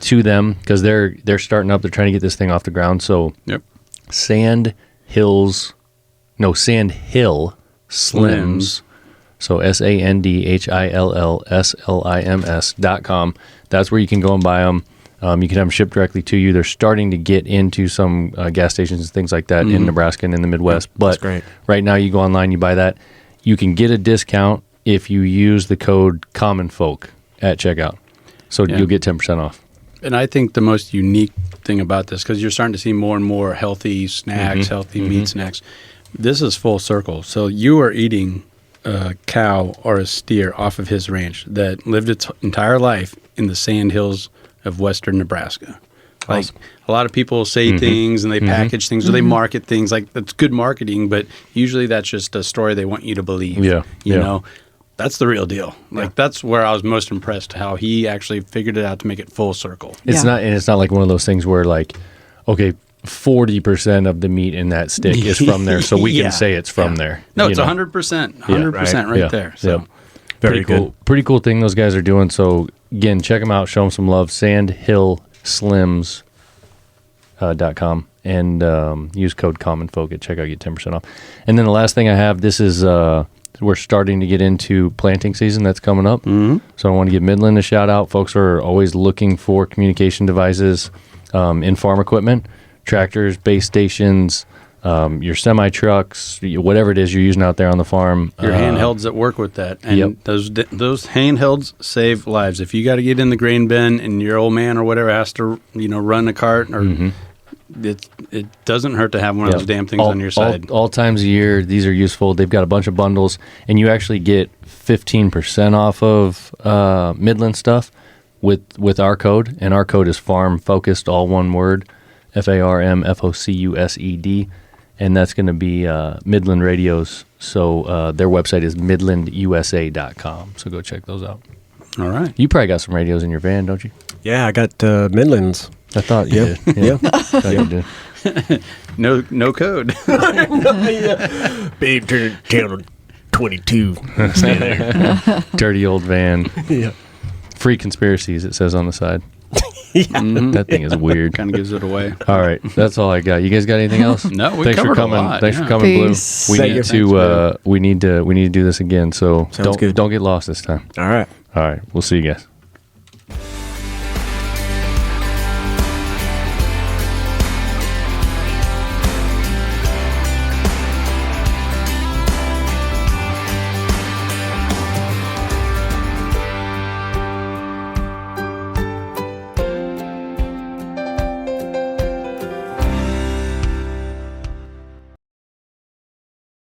to them because they're starting up. They're trying to get this thing off the ground. So Sand Hill Slims. So SandhillSlims.com. That's where you can go and buy them. You can have them shipped directly to you. They're starting to get into some gas stations and things like that in Nebraska and in the Midwest. But great. Right now, you go online, you buy that. You can get a discount if you use the code CommonFolk at checkout. So you'll get 10% off. And I think the most unique thing about this, because you're starting to see more and more healthy snacks, healthy meat snacks, this is full circle. So you are eating a cow or a steer off of his ranch that lived its entire life in the sand hills of western Nebraska. Like a lot of people say things and they package things or they market things like that's good marketing, but usually that's just a story they want you to believe. Yeah. You know, that's the real deal. Like that's where I was most impressed how he actually figured it out to make it full circle. It's not like one of those things where like, okay, 40% of the meat in that stick is from there, so we can say it's from there. No, it's 100% right there. So Very cool. Pretty cool thing those guys are doing. So again, check them out, show them some love. SandhillSlims.com and use code CommonFolk at checkout, get 10% off. And then the last thing I have, this is we're starting to get into planting season that's coming up. So I want to give Midland a shout out. Folks are always looking for communication devices in farm equipment, tractors, base stations, your semi trucks, whatever it is you're using out there on the farm. your handhelds that work with that, and those handhelds save lives. If you got to get in the grain bin and your old man or whatever has to run a cart, or it doesn't hurt to have one of those damn things on your side. All times of year, these are useful. They've got a bunch of bundles, and you actually get 15% off of Midland stuff with our code, and our code is Farm Focused, all one word, FARMFOCUSED, and that's going to be Midland Radios. So their website is midlandusa.com. So go check those out. All right. You probably got some radios in your van, don't you? Yeah, I got Midlands. I thought you did. Yeah. Thought you did. No code. Babe, turn it down to 22. Dirty old van. Yeah. Free conspiracies, it says on the side. That thing is weird. Kind of gives it away. All right, that's all I got. You guys got anything else? No, we Thanks for covered coming. a lot. Thanks for coming, Peace. Blue. We need to do this again. So Sounds good. don't get lost this time. All right. All right, we'll see you guys.